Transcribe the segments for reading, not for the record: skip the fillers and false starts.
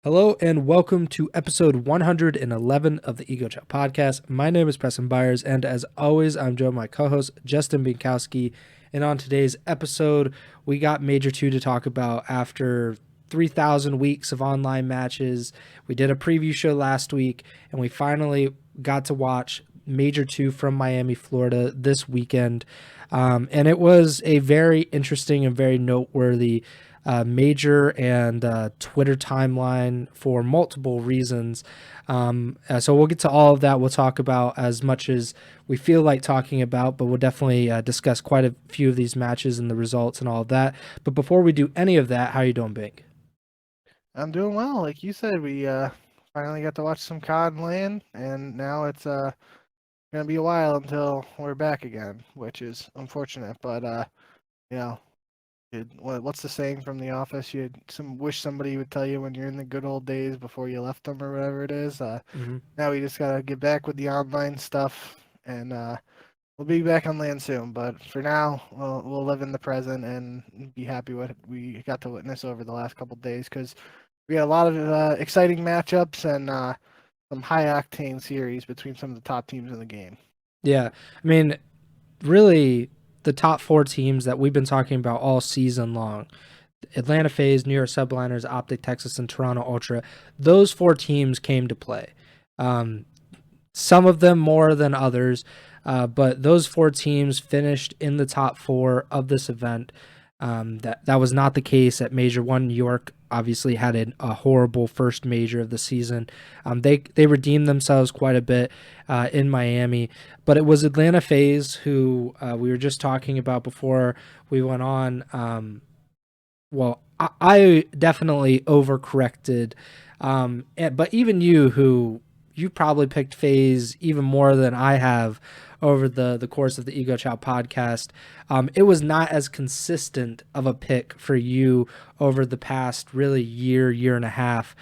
Hello and welcome to episode 111 of the Ego Chall Podcast. My name is Preston Byers, and as always, I'm joined by my co-host Justin Binkowski. And on today's episode, we got Major 2 to talk about after 3,000 weeks of online matches. We did a preview show last week, and we finally got to watch Major 2 from Miami, Florida this weekend. And it was a very interesting and very noteworthy major and Twitter timeline for multiple reasons. So we'll get to all of that. We'll talk about as much as we feel like talking about, but we'll definitely discuss quite a few of these matches and the results and all of that. But before we do any of that, how are you doing, Bink? I'm doing well. Like you said, we finally got to watch some COD land, and now it's gonna be a while until we're back again, which is unfortunate. But you know, what's the saying from The Office? You wish somebody would tell you when you're in the good old days before you left them, or whatever it is. Now we just gotta get back with the online stuff, and we'll be back on land soon. But for now, we'll live in the present and be happy with what we got to witness over the last couple of days, because we had a lot of exciting matchups and some high octane series between some of the top teams in the game. Yeah, I mean, really, the top four teams that we've been talking about all season long, Atlanta FaZe, New York Subliners, OpTic Texas, and Toronto Ultra, those four teams came to play. Some of them more than others, but those four teams finished in the top four of this event. That was not the case at Major 1. New York obviously had a horrible first major of the season. They redeemed themselves quite a bit in Miami, but it was Atlanta FaZe who we were just talking about before we went on. I definitely overcorrected, but even you probably picked FaZe even more than I have over the course of the Ego Chall podcast. It was not as consistent of a pick for you over the past really year and a half.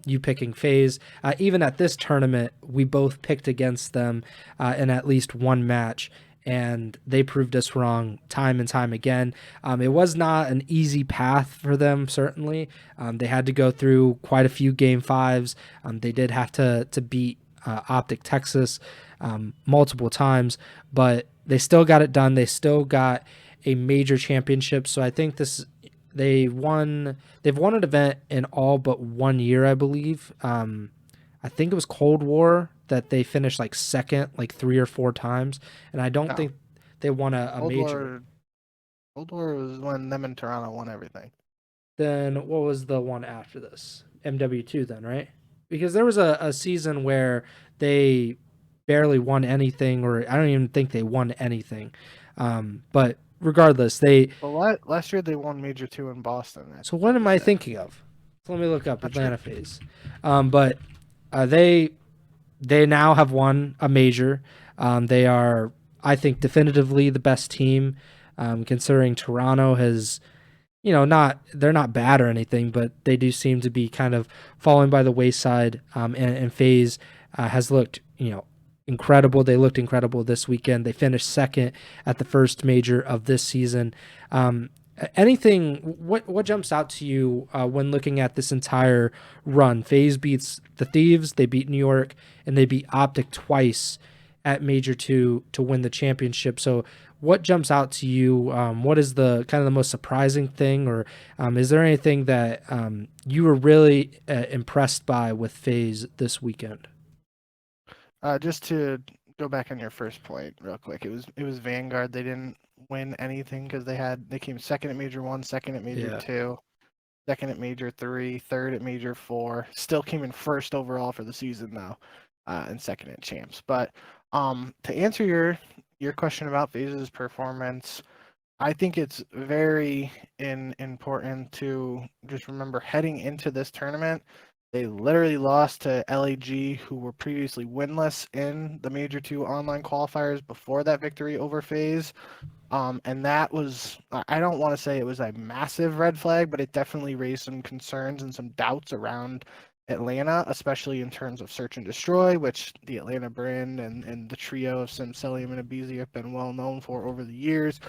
You picking FaZe. Even at this tournament, we both picked against them in at least one match, and they proved us wrong time and time again. It was not an easy path for them, certainly. They had to go through quite a few game fives. They did have to beat OpTic Texas multiple times, but they still got it done. They still got a major championship. So I think they've won an event in all but 1 year, I believe. I think it was Cold War that they finished like second like 3 or 4 times, and I don't think they won a major. Cold War was when them and Toronto won everything. Then what was the one after this? MW2 then, right? Because there was a season where they barely won anything, or I don't even think they won anything. But regardless, Well, last year they won Major 2 in Boston. So what am I thinking of? So let me look up Not Atlanta sure. FaZe. But they now have won a major. They are, I think, definitively the best team, considering Toronto has, they're not bad or anything, but they do seem to be kind of falling by the wayside. And FaZe has looked, incredible. They looked incredible this weekend. They finished second at the first major of this season. What jumps out to you when looking at this entire run? FaZe beats the Thieves, they beat New York, and they beat OpTic twice at Major 2 to win the championship. So what jumps out to you? What is the kind of the most surprising thing, or is there anything that you were really impressed by with FaZe this weekend? Just to go back on your first point real quick, it was Vanguard. They didn't win anything because they came second at Major 1, second at Major 2, second at Major 3, third at Major 4. Still came in first overall for the season though, and second at Champs. But to answer your question about FaZe's performance, I think it's very important to just remember heading into this tournament, they literally lost to LAG, who were previously winless in the Major 2 online qualifiers before that victory over FaZe. And that was, I don't want to say it was a massive red flag, but it definitely raised some concerns and some doubts around Atlanta, especially in terms of search and destroy, which the Atlanta brand and the trio of Sim, Celium, and Abizi have been well known for over the years,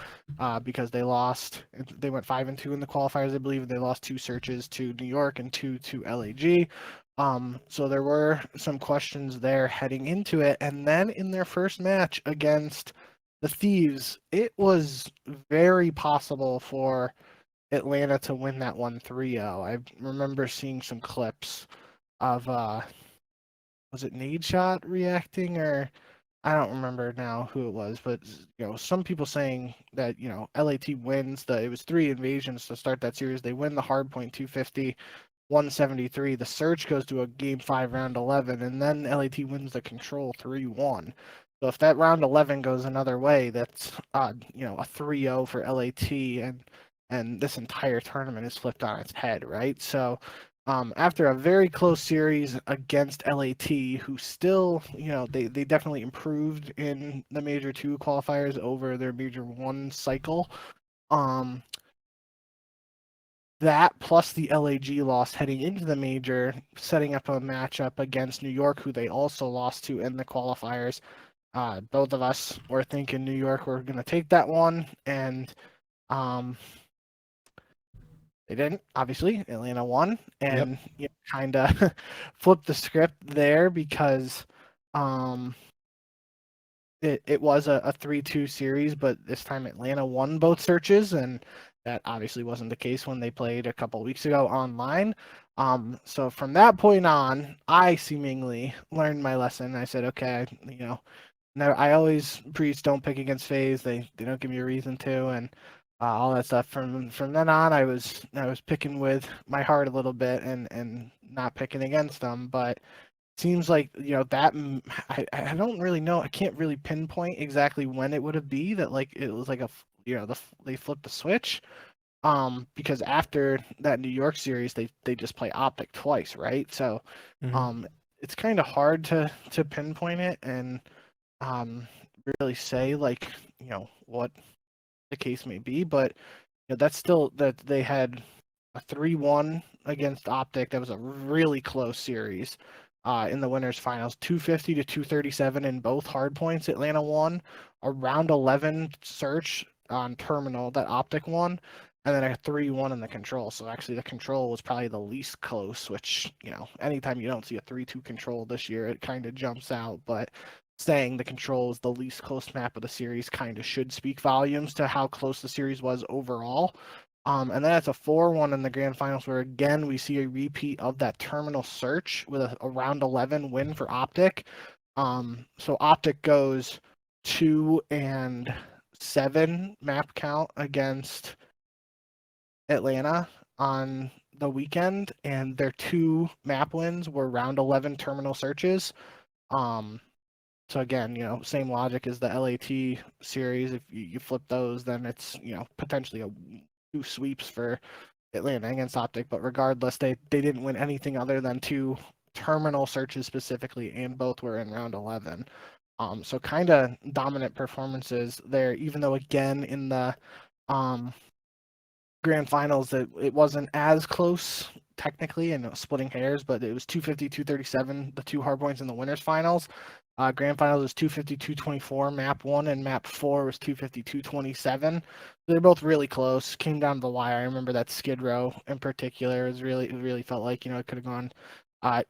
because they went 5-2 in the qualifiers, I believe. They lost 2 searches to New York and 2 to LAG. So there were some questions there heading into it. And then in their first match against the Thieves, it was very possible for Atlanta to win that one 3-0. I remember seeing some clips of was it Nade Shot reacting, or I don't remember now who it was, but some people saying that LAT wins it was 3 invasions to start that series. They win the hard point 250, 173. The Surge goes to a game 5 round 11, and then LAT wins the control 3-1. So if that round 11 goes another way, that's a 3-0 for LAT, and this entire tournament is flipped on its head, right? So after a very close series against LAT, who still, they definitely improved in the Major 2 qualifiers over their Major 1 cycle. That plus the LAG loss heading into the Major, setting up a matchup against New York, who they also lost to in the qualifiers. Both of us were thinking New York were going to take that one, and they didn't. Obviously, Atlanta won, and kind of flipped the script there, because it was a 3-2 series, but this time Atlanta won both searches, and that obviously wasn't the case when they played a couple weeks ago online. So from that point on, I seemingly learned my lesson. I said, okay, now I always preach don't pick against FaZe. They don't give me a reason to, and all that stuff. From then on, I was picking with my heart a little bit, and not picking against them. But seems like that I don't really know. I can't really pinpoint exactly when it would have be that, like, it was like they flipped the switch. Because after that New York series, they just play OpTic twice, right? So it's kind of hard to pinpoint it and really say, like, what the case may be, but that's still that they had a 3-1 against OpTic. That was a really close series. In the winners finals, 250 to 237 in both hard points. Atlanta won a round 11 search on terminal that OpTic won, and then a 3-1 in the control. So actually, the control was probably the least close. Which, anytime you don't see a 3-2 control this year, it kind of jumps out. But saying the control is the least close map of the series kind of should speak volumes to how close the series was overall. And then it's a 4-1 in the grand finals, where again we see a repeat of that terminal search with a round 11 win for OpTic. So OpTic goes 2-7 map count against Atlanta on the weekend, and their 2 map wins were round 11 terminal searches. So again, same logic as the LAT series. If you flip those, then it's potentially 2 sweeps for Atlanta against OpTic. But regardless, they didn't win anything other than 2 terminal searches specifically, and both were in round 11. So kind of dominant performances there, even though again in the grand finals it wasn't as close technically, and splitting hairs, but it was 250, 237, the 2 hard points in the winners finals. Grand finals was 250, 224. Map 1 and map 4 was 250, 227. They're both really close. Came down to the wire. I remember that skid row in particular. It really felt like it could have gone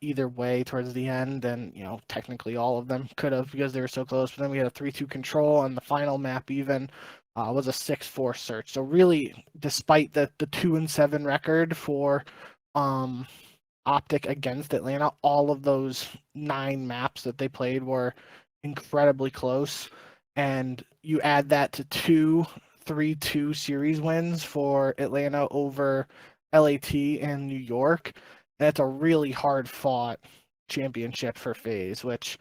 either way towards the end, and technically all of them could have, because they were so close. But then we had a 3-2 control, and the final map even was a 6-4 search. So really, despite the 2-7 record for OpTic against Atlanta, all of those 9 maps that they played were incredibly close. And you add that to 2 3-2 series wins for Atlanta over LAT and New York. And it's a really hard fought championship for FaZe, which,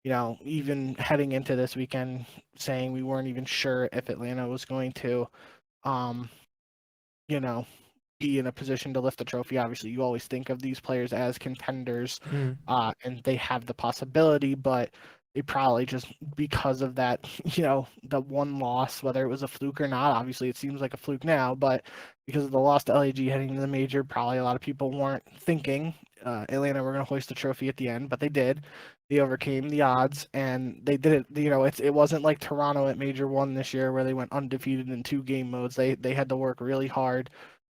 even heading into this weekend, saying we weren't even sure if Atlanta was going to, be in a position to lift the trophy. Obviously, you always think of these players as contenders, and they have the possibility, but they probably just, because of that, the one loss, whether it was a fluke or not, obviously it seems like a fluke now, but because of the loss to LAG heading into the major, probably a lot of people weren't thinking Atlanta were going to hoist the trophy at the end, but they did. They overcame the odds, and they did it. You know, it wasn't like Toronto at Major One this year where they went undefeated in 2 game modes. They had to work really hard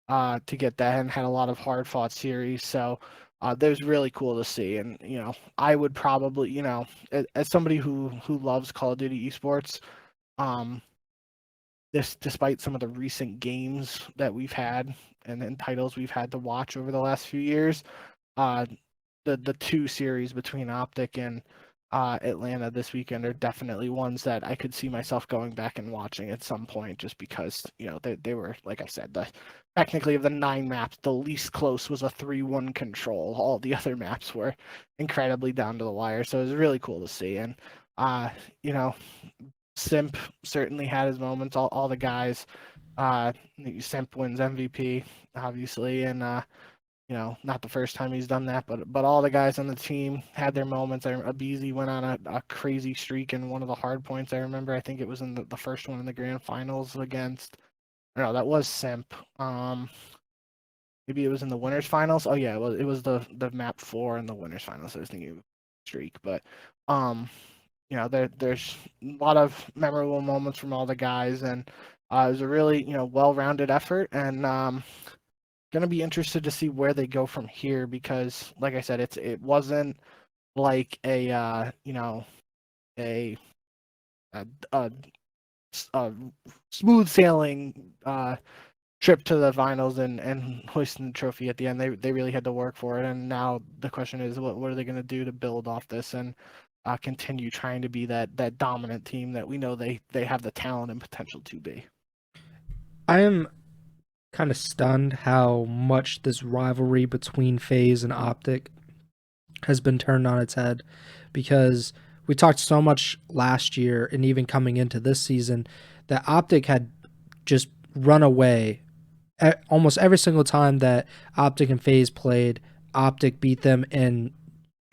to get that, and had a lot of hard fought series. So that was really cool to see. And you know, I would probably, you know, as somebody who loves Call of Duty esports, um, this despite some of the recent games that we've had and titles we've had to watch over the last few years, uh, the 2 series between OpTic and Atlanta this weekend are definitely ones that I could see myself going back and watching at some point, just because, you know, they were, like I said, technically of the 9 maps, the least close was a 3-1 control. All the other maps were incredibly down to the wire, so it was really cool to see. And you know, Simp certainly had his moments. All the guys, Simp wins MVP obviously, and you know, not the first time he's done that, but all the guys on the team had their moments. Abizi went on a crazy streak in one of the hard points. I remember, I think it was in the first one in the grand finals against, no, that was Simp. Maybe it was in the winners finals. Oh yeah, it was the map 4 in the winners finals. I was thinking of streak, but you know, there's a lot of memorable moments from all the guys, and it was a really, you know, well-rounded effort, and gonna be interested to see where they go from here, because like I said, it wasn't like a you know, a, a, a, a smooth sailing trip to the finals and hoisting the trophy at the end. They really had to work for it, and now the question is, what are they going to do to build off this and continue trying to be that dominant team that we know they have the talent and potential to be. I am kind of stunned how much this rivalry between FaZe and OpTic has been turned on its head, because we talked so much last year and even coming into this season that OpTic had just run away. Almost every single time that OpTic and FaZe played, OpTic beat them, in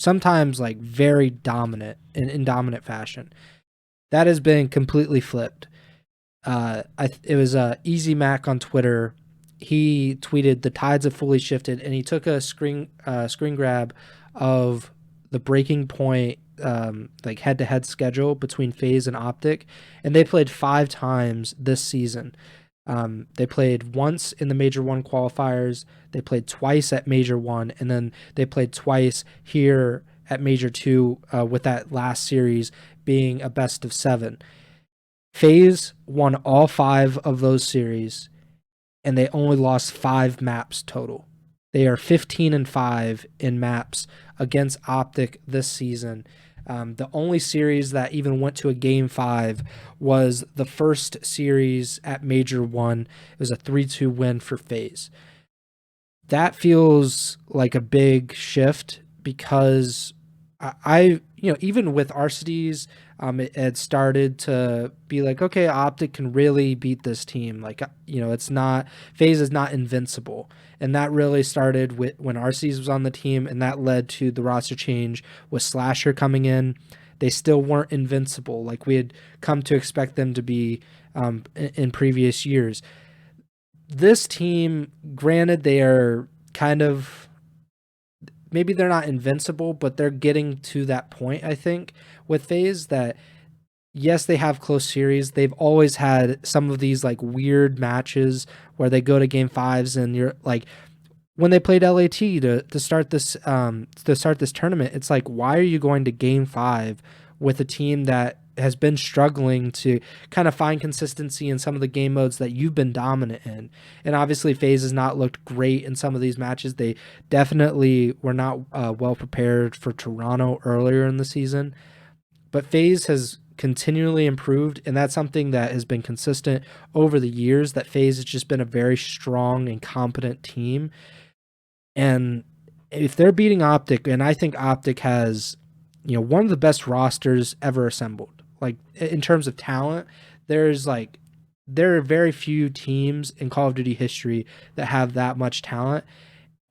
sometimes like very dominant, in dominant fashion. That has been completely flipped. It was Easy Mac on Twitter. He tweeted, "The tides have fully shifted," and he took a screen grab of the breaking point, like head-to-head schedule between FaZe and OpTic, and they played 5 times this season. They played once in the Major 1 qualifiers, they played twice at Major 1, and then they played twice here at Major 2, with that last series being a best of 7. FaZe won all 5 of those series, and they only lost 5 maps total. They are 15-5 in maps against OpTic this season. The only series that even went to a Game 5 was the first series at Major 1. It was a 3-2 win for FaZe. That feels like a big shift, because I you know, even with Arcitys, it had started to be like, okay, OpTic can really beat this team. Like, you know, it's not, FaZe is not invincible. And that really started when Arcitys was on the team, and that led to the roster change with Slasher coming in. They still weren't invincible like we had come to expect them to be in previous years. This team, granted, they are kind of, maybe they're not invincible, but they're getting to that point, I think, with FaZe, that yes, they have close series. They've always had some of these like weird matches where they go to Game 5s, and you're like, when they played LAT to start this tournament, it's like, why are you going to Game 5 with a team that has been struggling to kind of find consistency in some of the game modes that you've been dominant in? And obviously FaZe has not looked great in some of these matches. They definitely were not well prepared for Toronto earlier in the season, but FaZe has continually improved, and that's something that has been consistent over the years, that FaZe has just been a very strong and competent team. And if they're beating OpTic, and I think OpTic has, you know, one of the best rosters ever assembled, like in terms of talent, there are very few teams in Call of Duty history that have that much talent.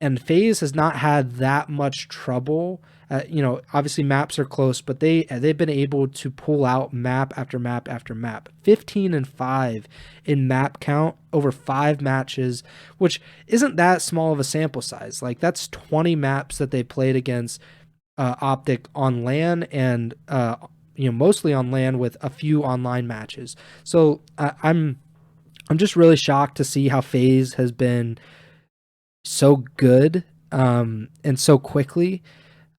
And FaZe has not had that much trouble. Obviously maps are close, but they've been able to pull out map after map after map. 15-5 in map count over 5 matches, which isn't that small of a sample size. Like that's 20 maps that they played against OpTic on LAN and mostly on LAN with a few online matches. So I'm just really shocked to see how FaZe has been so good and so quickly.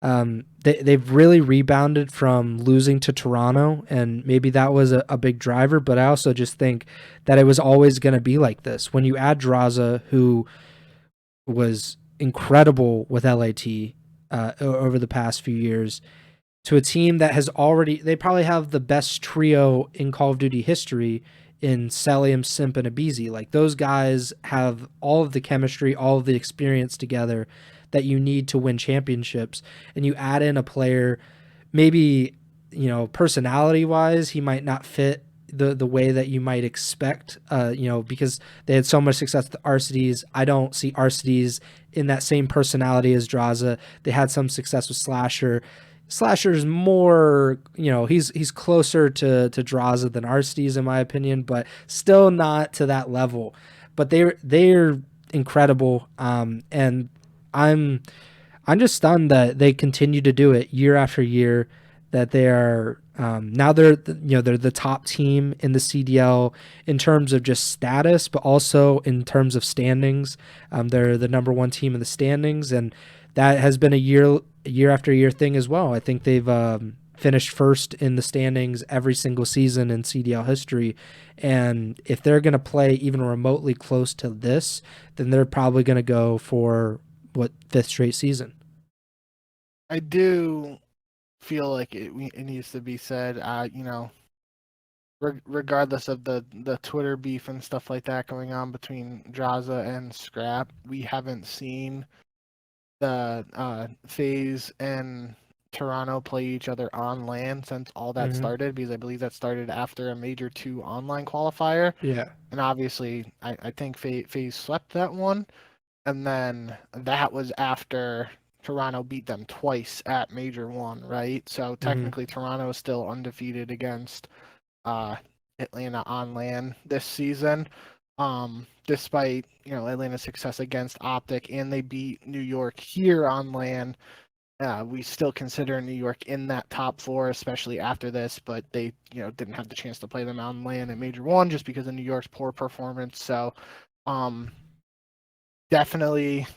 They've really rebounded from losing to Toronto, and maybe that was a big driver, but I also just think that it was always going to be like this. When you add DRAZAH, who was incredible with LAT over the past few years, to a team that has they probably have the best trio in Call of Duty history in Celium, Simp, and Abizi. Like those guys have all of the chemistry, all of the experience together that you need to win championships. And you add in a player, maybe, personality wise, he might not fit the way that you might expect, because they had so much success with the Arcides. I don't see Arcides in that same personality as DRAZAH. They had some success with Slasher. Slasher's more, he's closer to DRAZAH than Arcides in my opinion, but still not to that level. But they're incredible, and I'm just stunned that they continue to do it year after year. That they are now they're the top team in the CDL in terms of just status, but also in terms of standings. They're the number one team in the standings, and that has been a year after year thing as well. I think they've finished first in the standings every single season in CDL history. And if they're going to play even remotely close to this, then they're probably going to go for fifth straight season. I do feel like it needs to be said, regardless of the Twitter beef and stuff like that going on between DRAZAH and Scrap, we haven't seen the FaZe and Toronto play each other on LAN since all that started, because I believe that started after a Major 2 online qualifier. Yeah. And obviously, I think FaZe swept that one. And then that was after Toronto beat them twice at Major 1, right? So technically, Toronto is still undefeated against Atlanta on LAN this season. Despite Atlanta's success against OpTic, and they beat New York here on LAN. We still consider New York in that top 4, especially after this, but they didn't have the chance to play them on LAN in Major 1 just because of New York's poor performance. So definitely,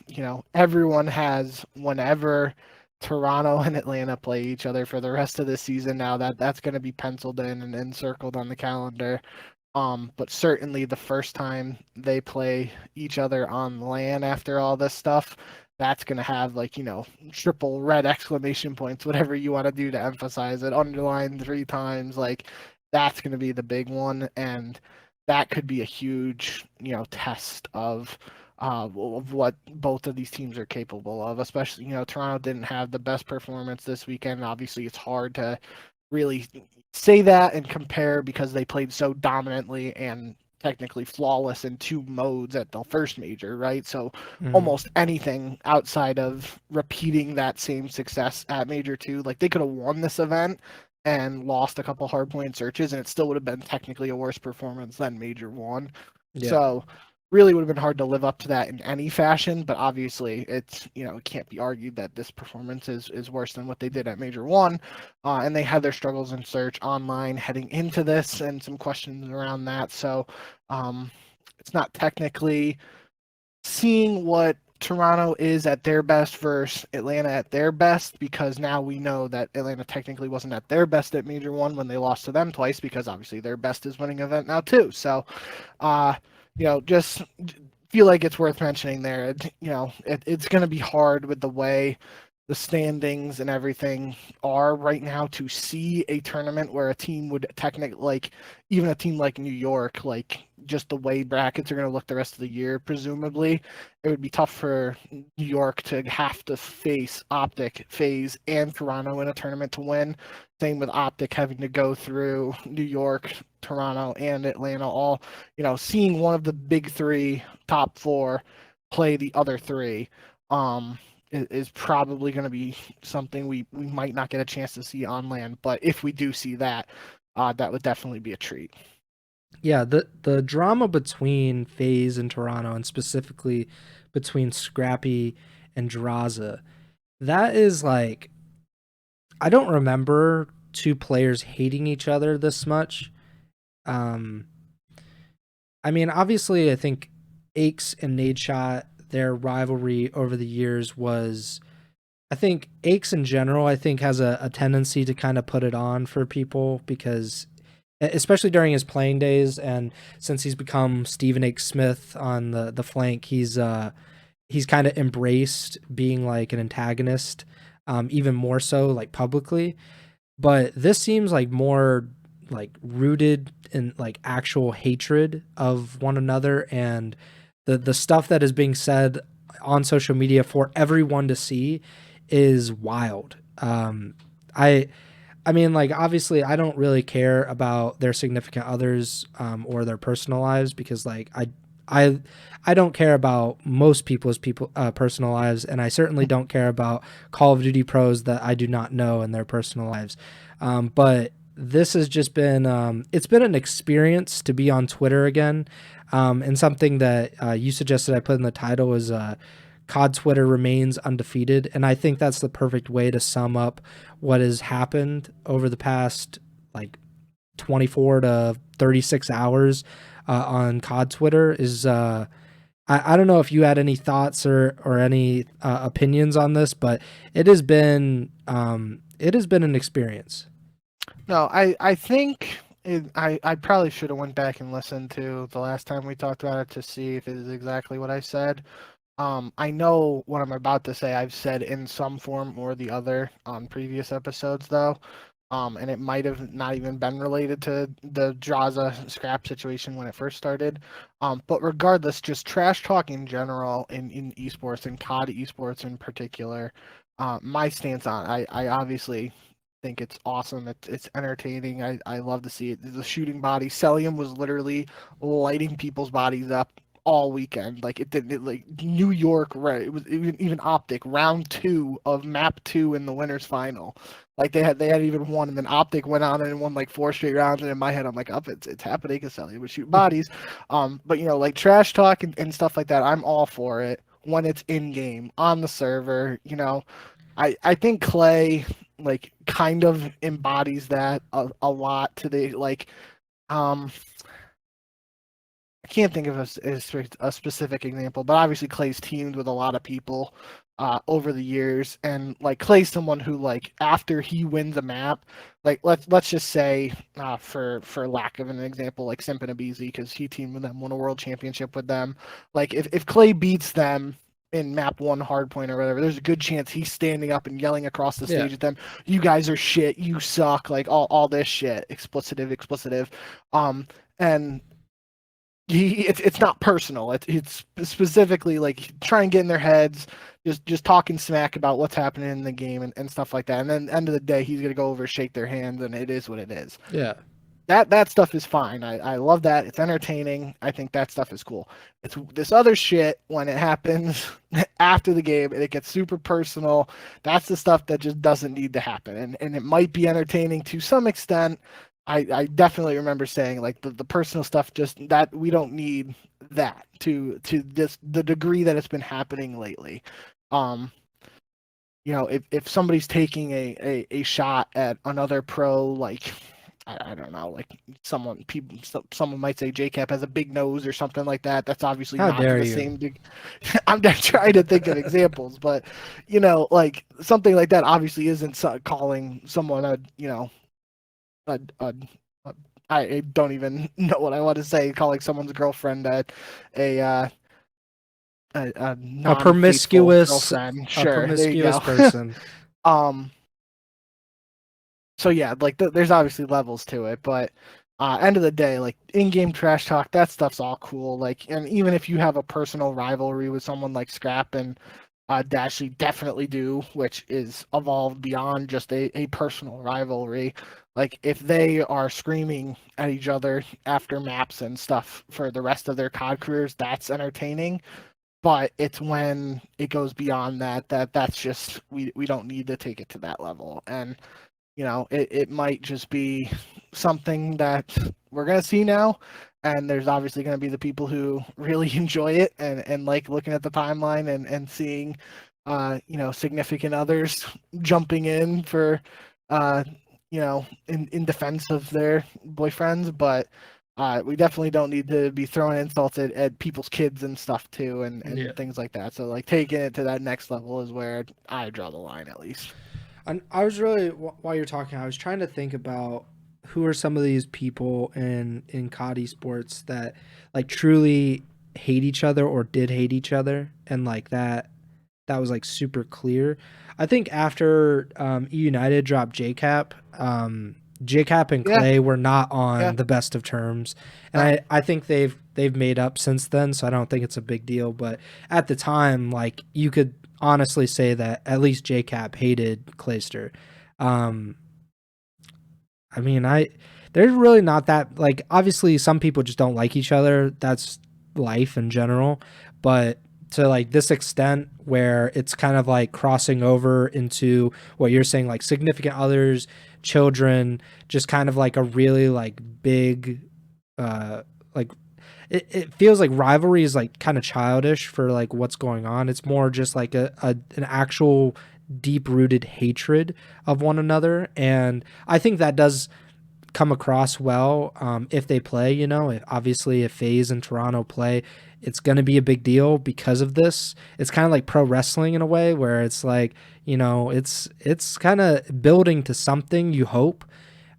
everyone has, whenever Toronto and Atlanta play each other for the rest of the season, now that's going to be penciled in and encircled on the calendar. But certainly the first time they play each other on LAN after all this stuff, that's going to have triple red exclamation points, whatever you want to do to emphasize it, underline 3 times. That's going to be the big one. And that could be a huge, test of what both of these teams are capable of, especially, Toronto didn't have the best performance this weekend. Obviously, it's hard to really say that and compare because they played so dominantly and technically flawless in 2 modes at the first major, right? So almost anything outside of repeating that same success at Major 2, they could have won this event and lost a couple hardpoint searches, and it still would have been technically a worse performance than Major 1. Yeah. So really would have been hard to live up to that in any fashion, but obviously it's, it can't be argued that this performance is worse than what they did at Major 1. And they had their struggles in search online heading into this and some questions around that. So it's not technically seeing what Toronto is at their best versus Atlanta at their best, because now we know that Atlanta technically wasn't at their best at Major 1 when they lost to them twice, because obviously their best is winning event now too. So just feel like it's worth mentioning there. It's going to be hard with the way the standings and everything are right now to see a tournament where a team would technically, even a team like New York, just the way brackets are going to look the rest of the year, presumably, it would be tough for New York to have to face OpTic, FaZe, and Toronto in a tournament to win. Same with OpTic having to go through New York, Toronto, and Atlanta, all, seeing one of the big 3, top 4, play the other 3. is probably going to be something we might not get a chance to see on land. But if we do see that, that would definitely be a treat. Yeah, the drama between FaZe and Toronto, and specifically between Scrappy and DRAZAH, that is like, I don't remember two players hating each other this much. Um, I mean, obviously, I think Aches and Nadeshot, their rivalry over the years was, I think Aches in general, I think has a tendency to kind of put it on for people because, especially during his playing days, and since he's become Stephen H. Smith on the flank, he's kind of embraced being like an antagonist, even more so like publicly. But this seems like more like rooted in like actual hatred of one another, and the stuff that is being said on social media for everyone to see is wild. I mean, like, obviously, I don't really care about their significant others, or their personal lives, because, like, I, I don't care about most people's personal lives, and I certainly don't care about Call of Duty pros that I do not know in their personal lives. But this has just been, it's been an experience to be on Twitter again, and something that you suggested I put in the title is COD Twitter remains undefeated, and I think that's the perfect way to sum up what has happened over the past like 24 to 36 hours on COD Twitter. Is I don't know if you had any thoughts or any opinions on this, but it has been an experience. No, I think I probably should have went back and listened to the last time we talked about it to see if it is exactly what I said. I know what I'm about to say I've said in some form or the other on previous episodes, though. And it might have not even been related to the DRAZAH scrap situation when it first started. But regardless, just trash talk in general in esports and COD esports in particular, my stance on I obviously think it's awesome. It's entertaining. I love to see it. The shooting body. Celium was literally lighting people's bodies up all weekend. Like it did, like New York, right? It was even OpTic round 2 of map 2 in the winners final. Like they had even won, and then OpTic went on and won like 4 straight rounds. And in my head, I'm like, up, it's happening. Caselli would shoot bodies. But you know, like trash talk and stuff like that, I'm all for it when it's in game on the server. You know, I think Clay like kind of embodies that a lot to the like I can't think of a specific example, but obviously Clay's teamed with a lot of people over the years, and like Clay's someone who like after he wins a map, like let's just say for lack of an example, like Simp and Abizi, because he teamed with them, won a world championship with them. Like if Clay beats them in map 1 hardpoint or whatever, there's a good chance he's standing up and yelling across the stage at them, "You guys are shit, you suck," like all this shit, explicitive. And it's not personal. It's specifically like try and get in their heads, just talking smack about what's happening in the game and stuff like that. And then end of the day, he's gonna go over, shake their hands, and it is what it is. Yeah. That stuff is fine. I love that. It's entertaining. I think that stuff is cool. It's this other shit when it happens after the game and it gets super personal. That's the stuff that just doesn't need to happen. And it might be entertaining to some extent. I definitely remember saying like the personal stuff, just that we don't need that to this the degree that it's been happening lately. You know, if somebody's taking a shot at another pro, like I don't know, like someone might say JCap has a big nose or something like that. That's obviously How not dare the you? same. I'm not trying to think of examples, but you know, like something like that obviously isn't calling someone a you know a I don't even know what I want to say. Calling someone's girlfriend a non-faithful girlfriend. Sure, there you go. Person. um. So yeah, like there's obviously levels to it, but end of the day, like in-game trash talk, that stuff's all cool. Like, and even if you have a personal rivalry with someone like Scrap and Dashley definitely do, which is evolved beyond just a personal rivalry. Like if they are screaming at each other after maps and stuff for the rest of their COD careers, that's entertaining. but it's when it goes beyond that's just we don't need to take it to that level. And it might just be something that we're going to see now. And there's obviously going to be the people who really enjoy it and like looking at the timeline and seeing, significant others jumping in for, in defense of their boyfriends. But we definitely don't need to be throwing insults at people's kids and stuff too, and things like that. So like taking it to that next level is where I draw the line, at least. And I was really, while you're talking, I was trying to think about who are some of these people in COD esports that like truly hate each other or did hate each other, and like that was like super clear. I think after E United dropped JCap, JCap and Clay were not on the best of terms, and I think they've made up since then, so I don't think it's a big deal. But at the time, like, you could honestly say that at least JCap hated Clayster. I mean, there's really not that, like, obviously some people just don't like each other. That's life in general, but to like this extent where it's kind of like crossing over into what you're saying, like significant others, children, just kind of like a really like big, like it feels like rivalry is like kind of childish for like what's going on. It's more just like an actual deep rooted hatred of one another, and I think that does come across well if they play. Obviously if FaZe and Toronto play, it's going to be a big deal because of this. It's kind of like pro wrestling in a way where it's like, it's kind of building to something, you hope.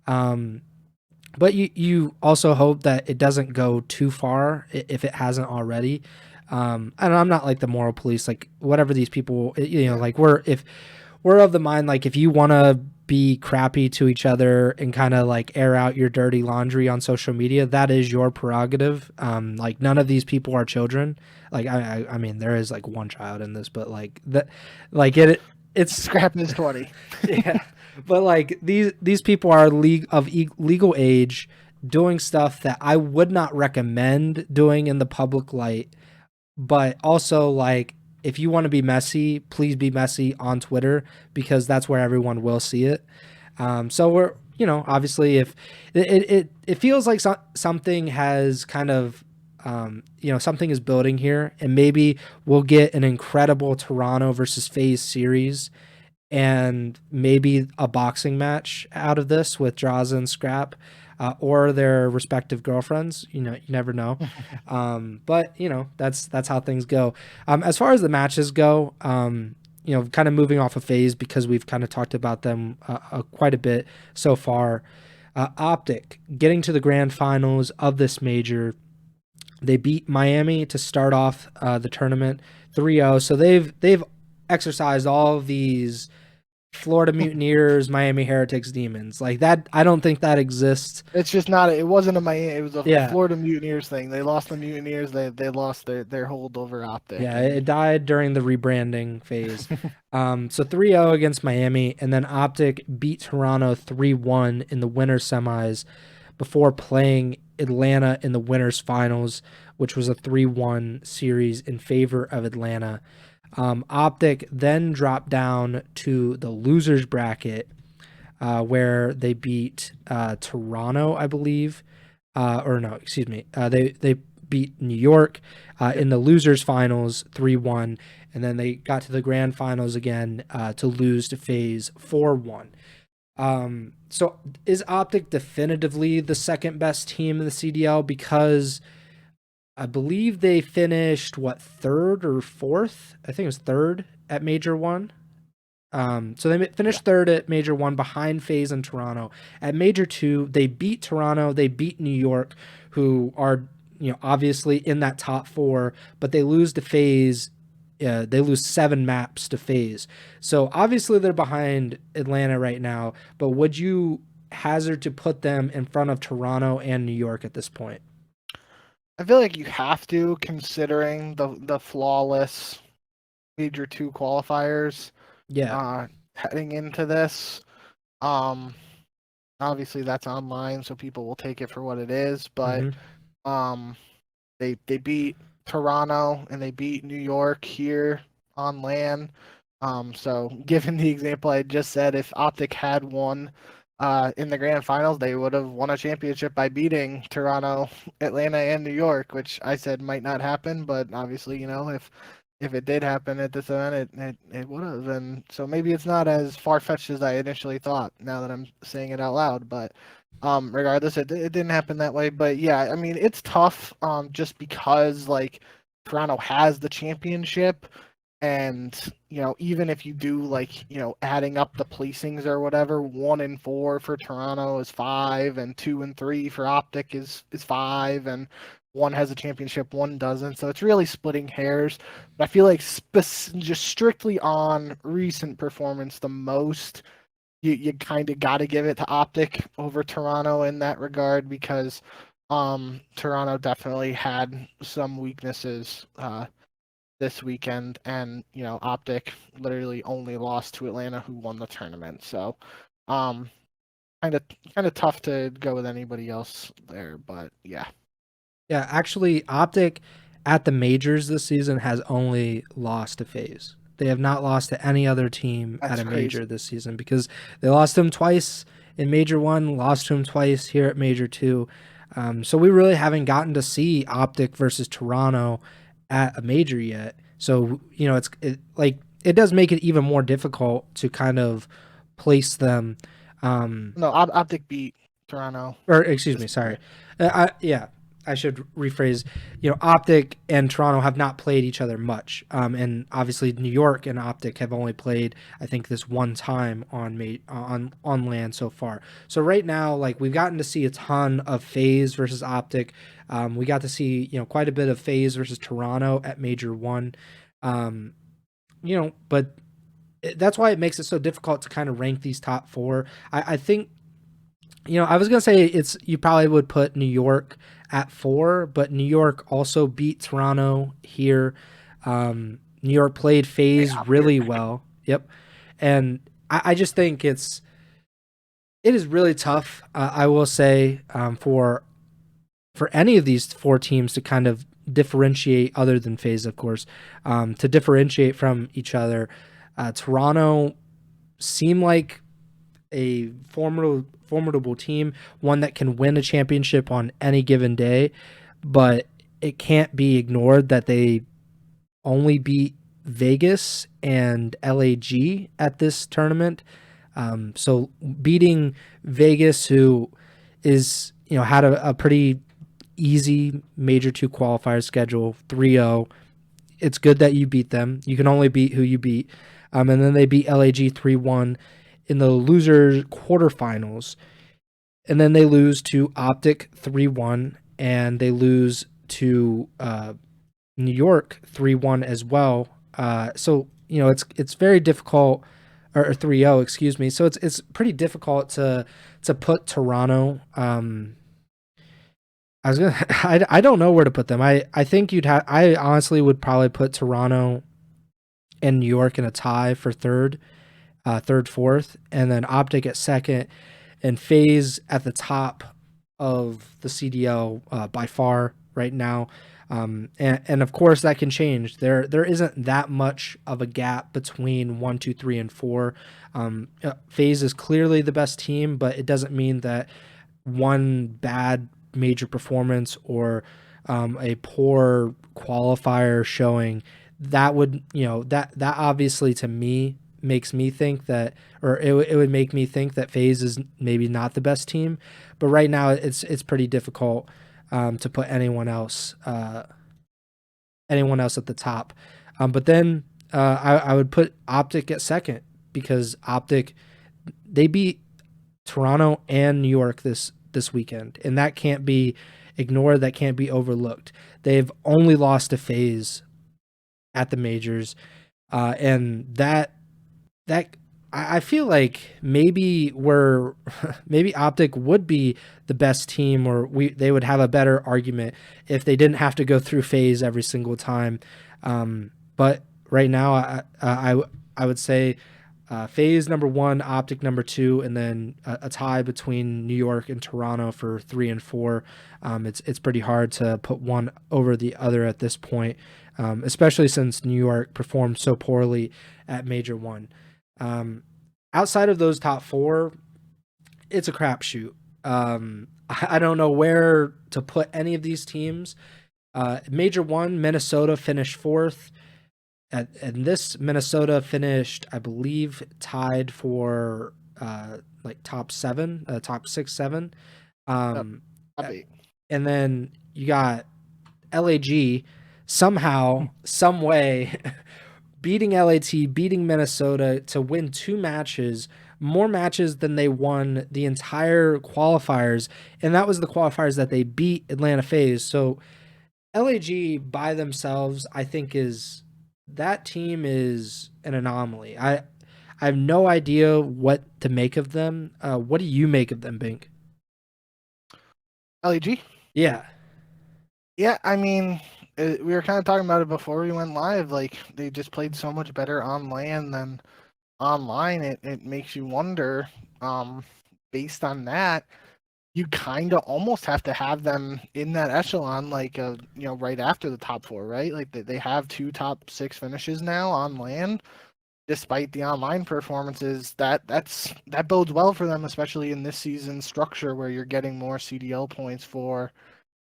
But you also hope that it doesn't go too far if it hasn't already. And I'm not like the moral police, like whatever these people, like we're of the mind, like if you want to be crappy to each other and kind of like air out your dirty laundry on social media, that is your prerogative. Like none of these people are children. Like I mean, there is like one child in this, but like that, like it's scrapping is 20. Yeah, but like these people are legal age, doing stuff that I would not recommend doing in the public light. But also, like, if you want to be messy, please be messy on Twitter, because that's where everyone will see it. So we're, obviously, if it feels like something has kind of, something is building here, and maybe we'll get an incredible Toronto versus FaZe series, and maybe a boxing match out of this with DRAZAH and Scrap, or their respective girlfriends. You never know. But that's how things go. As far as the matches go, kind of moving off of FaZe, because we've kind of talked about them quite a bit so far. OpTic getting to the grand finals of this major. They beat Miami to start off the tournament 3-0. So they've exercised all of these Florida Mutineers, Miami Heretics demons. Like that, I don't think that exists. It's just not. It wasn't a Miami. It was a Florida Mutineers thing. They lost the Mutineers. They lost their hold over OpTic. Yeah, it died during the rebranding phase. So 3-0 against Miami, and then OpTic beat Toronto 3-1 in the winners semis before playing Atlanta in the winners finals, which was a 3-1 series in favor of Atlanta. OpTic then dropped down to the losers bracket, where they beat Toronto, I believe, or no, excuse me. They beat New York in the losers finals 3-1, and then they got to the grand finals again to lose to FaZe 4-1. So is OpTic definitively the second best team in the CDL? Because I believe they finished third or fourth. I think it was third at Major 1. So they finished third at Major 1 behind FaZe and Toronto. At Major 2, they beat Toronto, they beat New York, who are obviously in that top 4, but they lose to FaZe. They lose 7 maps to FaZe. So obviously they're behind Atlanta right now, but would you hazard to put them in front of Toronto and New York at this point? I feel like you have to, considering the flawless Major 2 qualifiers. Yeah. Heading into this, obviously that's online, so people will take it for what it is. But they beat Toronto and they beat New York here on LAN. So given the example I just said, if OpTic had won in the grand finals, they would have won a championship by beating Toronto, Atlanta, and New York, which I said might not happen, but obviously, if it did happen at this event, it would have. And so maybe it's not as far-fetched as I initially thought, now that I'm saying it out loud. But regardless, it didn't happen that way. But yeah, I mean, it's tough just because, like, Toronto has the championship. And, even if you do, like, adding up the placings or whatever, 1 and 4 for Toronto is 5, and 2 and 3 for OpTic is 5, and one has a championship, one doesn't. So it's really splitting hairs. But I feel like just strictly on recent performance, the most you kind of got to give it to OpTic over Toronto in that regard, because Toronto definitely had some weaknesses this weekend, and OpTic literally only lost to Atlanta, who won the tournament. So kind of tough to go with anybody else there, but yeah. Yeah, actually, OpTic at the majors this season has only lost to FaZe. They have not lost to any other team at a major this season, because they lost to him twice in Major 1, lost to him twice here at Major 2. So we really haven't gotten to see OpTic versus Toronto at a major yet. So, it does make it even more difficult to kind of place them. No, OpTic beat Toronto. Or excuse me, sorry. I should rephrase. OpTic and Toronto have not played each other much. And obviously New York and OpTic have only played, I think, this one time on LAN so far. So right now, like, we've gotten to see a ton of FaZe versus OpTic. We got to see, quite a bit of FaZe versus Toronto at Major 1. But that's why it makes it so difficult to kind of rank these top 4. I think, I was going to say you probably would put New York at 4, but New York also beat Toronto here. New York played FaZe really well. Yep. And I just think it is really tough, I will say, for any of these 4 teams to kind of differentiate, other than FaZe, of course, to differentiate from each other. Toronto seem like a formidable team, one that can win a championship on any given day, but it can't be ignored that they only beat Vegas and LAG at this tournament. So beating Vegas, who is, had a pretty easy Major 2 qualifier schedule, 3-0. It's good that you beat them. You can only beat who you beat. And then they beat LAG 3-1 in the loser quarterfinals. And then they lose to OpTic 3-1, and they lose to New York 3-1 as well. So, it's very difficult, or 3-0, excuse me. So it's pretty difficult to put Toronto. I don't know where to put them. I think I honestly would probably put Toronto and New York in a tie for third, fourth, and then OpTic at second, and FaZe at the top of the CDL by far right now. And of course that can change. There isn't that much of a gap between 1, 2, 3, and 4. FaZe is clearly the best team, but it doesn't mean that one bad major performance or a poor qualifier showing that would, that obviously to me makes me think that, or it would make me think that FaZe is maybe not the best team. But right now it's pretty difficult to put anyone else at the top. But then I would put OpTic at second, because OpTic, they beat Toronto and New York this weekend, and that can't be ignored. That can't be overlooked. They've only lost to FaZe at the majors, and that I feel like maybe OpTic would be the best team, or they would have a better argument if they didn't have to go through FaZe every single time. But right now, I would say FaZe number 1, OpTic number 2, and then a tie between New York and Toronto for 3 and 4. It's pretty hard to put one over the other at this point, especially since New York performed so poorly at Major 1. Outside of those top 4, it's a crapshoot. I don't know where to put any of these teams. Major 1, Minnesota finished 4th. And this Minnesota finished, I believe, tied for like top 7, top 6, 7. And then you got LAG somehow, some way beating LAT, beating Minnesota to win 2 matches, more matches than they won the entire qualifiers. And that was the qualifiers that they beat Atlanta FaZe. So LAG by themselves, I think that team is an anomaly. I have no idea what to make of them. What do you make of them, Bink? LAG? Yeah. Yeah, I mean, we were kind of talking about it before we went live. Like, they just played so much better on LAN than online. It makes you wonder, based on that, you kind of almost have to have them in that echelon, like, right after the top 4, right? Like, they have 2 top 6 finishes now on LAN, despite the online performances. That bodes well for them, especially in this season's structure where you're getting more CDL points for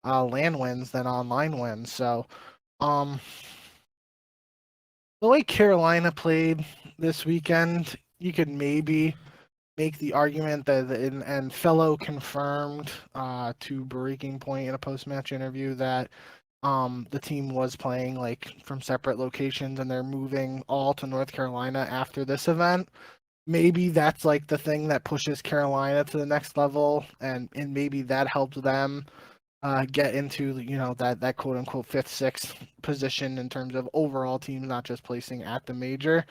LAN wins than online wins. So, the way Carolina played this weekend, you could maybe make the argument that and fellow confirmed to Breaking Point in a post-match interview that the team was playing like from separate locations and they're moving all to North Carolina after this event. Maybe that's like the thing that pushes Carolina to the next level, and maybe that helps them get into that quote unquote 5th, 6th position in terms of overall teams, not just placing at the major.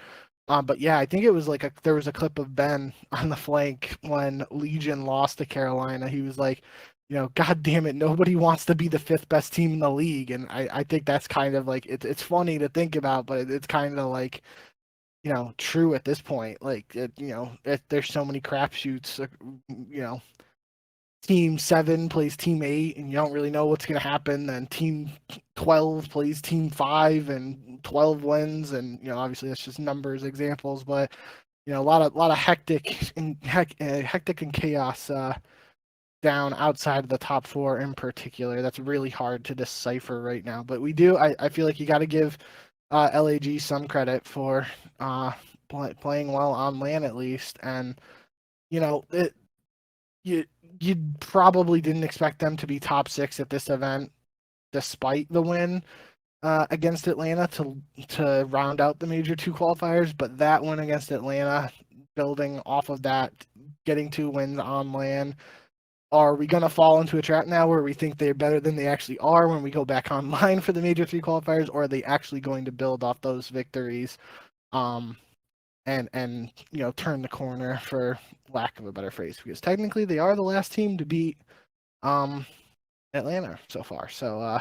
But yeah, I think it was like there was a clip of Ben on the flank when Legion lost to Carolina. He was like, God damn it, nobody wants to be the 5th best team in the league. And I think that's kind of like, it's funny to think about, but it's kind of like, true at this point. Like, there's so many crapshoots, Team 7 plays Team 8, and you don't really know what's going to happen. Then Team 12 plays Team 5, and 12 wins. And obviously that's just numbers examples, but a lot of hectic and chaos down outside of the top 4 in particular. That's really hard to decipher right now. But I feel like you got to give LAG some credit for playing well on LAN at least, and you probably didn't expect them to be top 6 at this event, despite the win against Atlanta to round out the major 2 qualifiers. But that win against Atlanta, building off of that, getting 2 wins on LAN. Are we going to fall into a trap now where we think they're better than they actually are when we go back online for the major 3 qualifiers, or are they actually going to build off those victories? And turn the corner, for lack of a better phrase, because technically they are the last team to beat Atlanta so far. So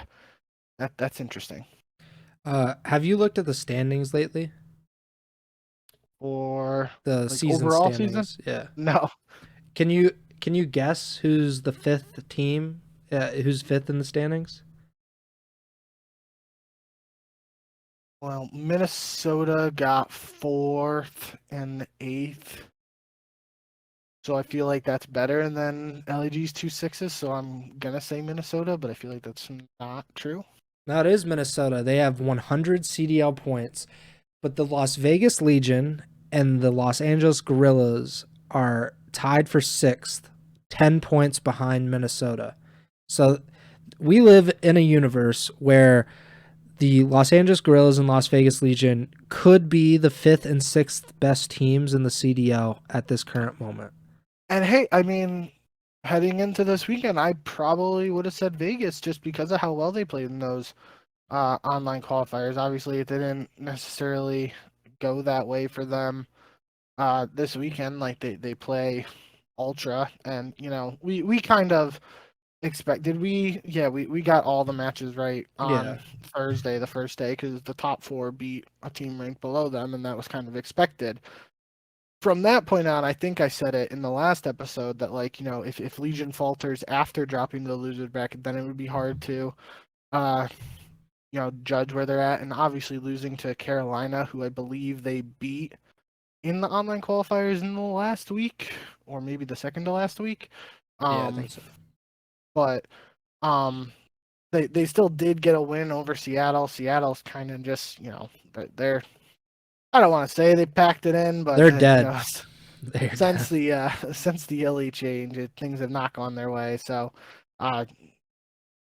that's interesting. Have you looked at the standings lately? For the season overall standings? season? Yeah. No. Can you guess who's the 5th team? Who's 5th in the standings? Well, Minnesota got 4th and 8th. So I feel like that's better than LAG's 2 6s. So I'm going to say Minnesota, but I feel like that's not true. No, it is Minnesota. They have 100 CDL points, but the Las Vegas Legion and the Los Angeles Guerrillas are tied for 6th, 10 points behind Minnesota. So we live in a universe where the Los Angeles Guerrillas and Las Vegas Legion could be the 5th and 6th best teams in the CDL at this current moment. And hey, I mean, heading into this weekend, I probably would have said Vegas just because of how well they played in those online qualifiers. Obviously, it didn't necessarily go that way for them this weekend. Like, they play Ultra, and we kind of expected. We got all the matches right on Thursday, the first day, because the top 4 beat a team ranked below them, and that was kind of expected. from that point on, I think I said it in the last episode that, like, if Legion falters after dropping the loser bracket, then it would be hard to, judge where they're at. And obviously losing to Carolina, who I believe they beat in the online qualifiers in the last week, or maybe the second to last week. Yeah, I think so. But they still did get a win over Seattle. Seattle's kind of just, they're I don't want to say they packed it in, but they're dead. Since the LA change, things have not gone their way. So,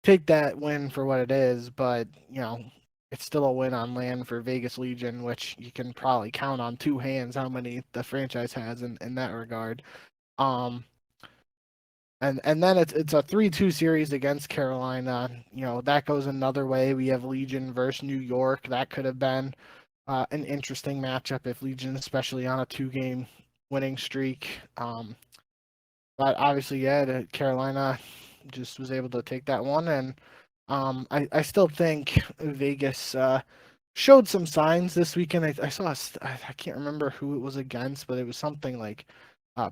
take that win for what it is, but it's still a win on land for Vegas Legion, which you can probably count on two hands how many the franchise has in that regard. And then it's a 3-2 series against Carolina. That goes another way. We have Legion versus New York. That could have been an interesting matchup if Legion, especially on a 2-game winning streak. But obviously, Carolina just was able to take that one, and I still think Vegas showed some signs this weekend. I saw I can't remember who it was against, but it was something like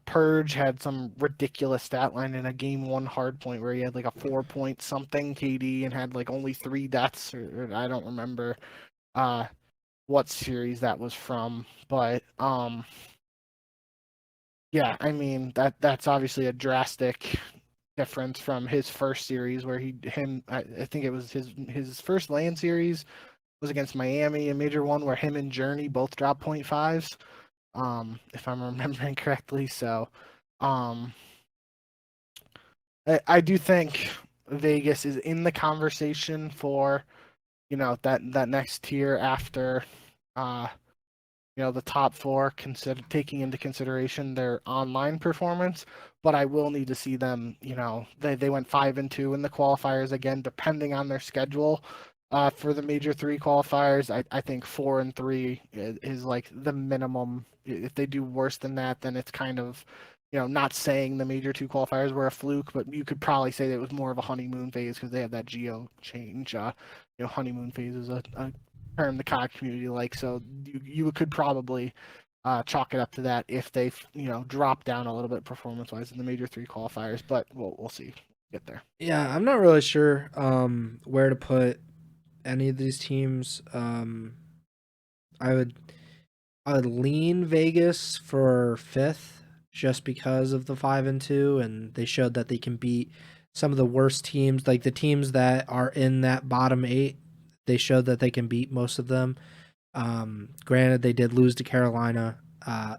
Purge had some ridiculous stat line in a game 1 hard point where he had like a 4-point something KD and had like only 3 deaths, or I don't remember what series that was from, but yeah, I mean that's obviously a drastic difference from his first series where I think it was his first LAN series was against Miami in Major 1 where him and Journey both dropped 0.5s, if I'm remembering correctly. So I do think Vegas is in the conversation for that next tier after the top 4, taking into consideration their online performance. But I will need to see them, they went 5-2 in the qualifiers again, depending on their schedule. For the Major 3 qualifiers, I think 4-3 is like the minimum. If they do worse than that, then it's kind of, not saying the Major 2 qualifiers were a fluke, but you could probably say that it was more of a honeymoon phase because they had that geo change. Honeymoon phase is a term the COD community likes, so you could probably chalk it up to that if they drop down a little bit performance wise in the Major 3 qualifiers, but we'll see. Get there. Yeah, I'm not really sure where to put any of these teams. I would lean Vegas for 5th just because of the 5-2, and they showed that they can beat some of the worst teams, like the teams that are in that bottom 8. They showed that they can beat most of them. Granted, they did lose to Carolina,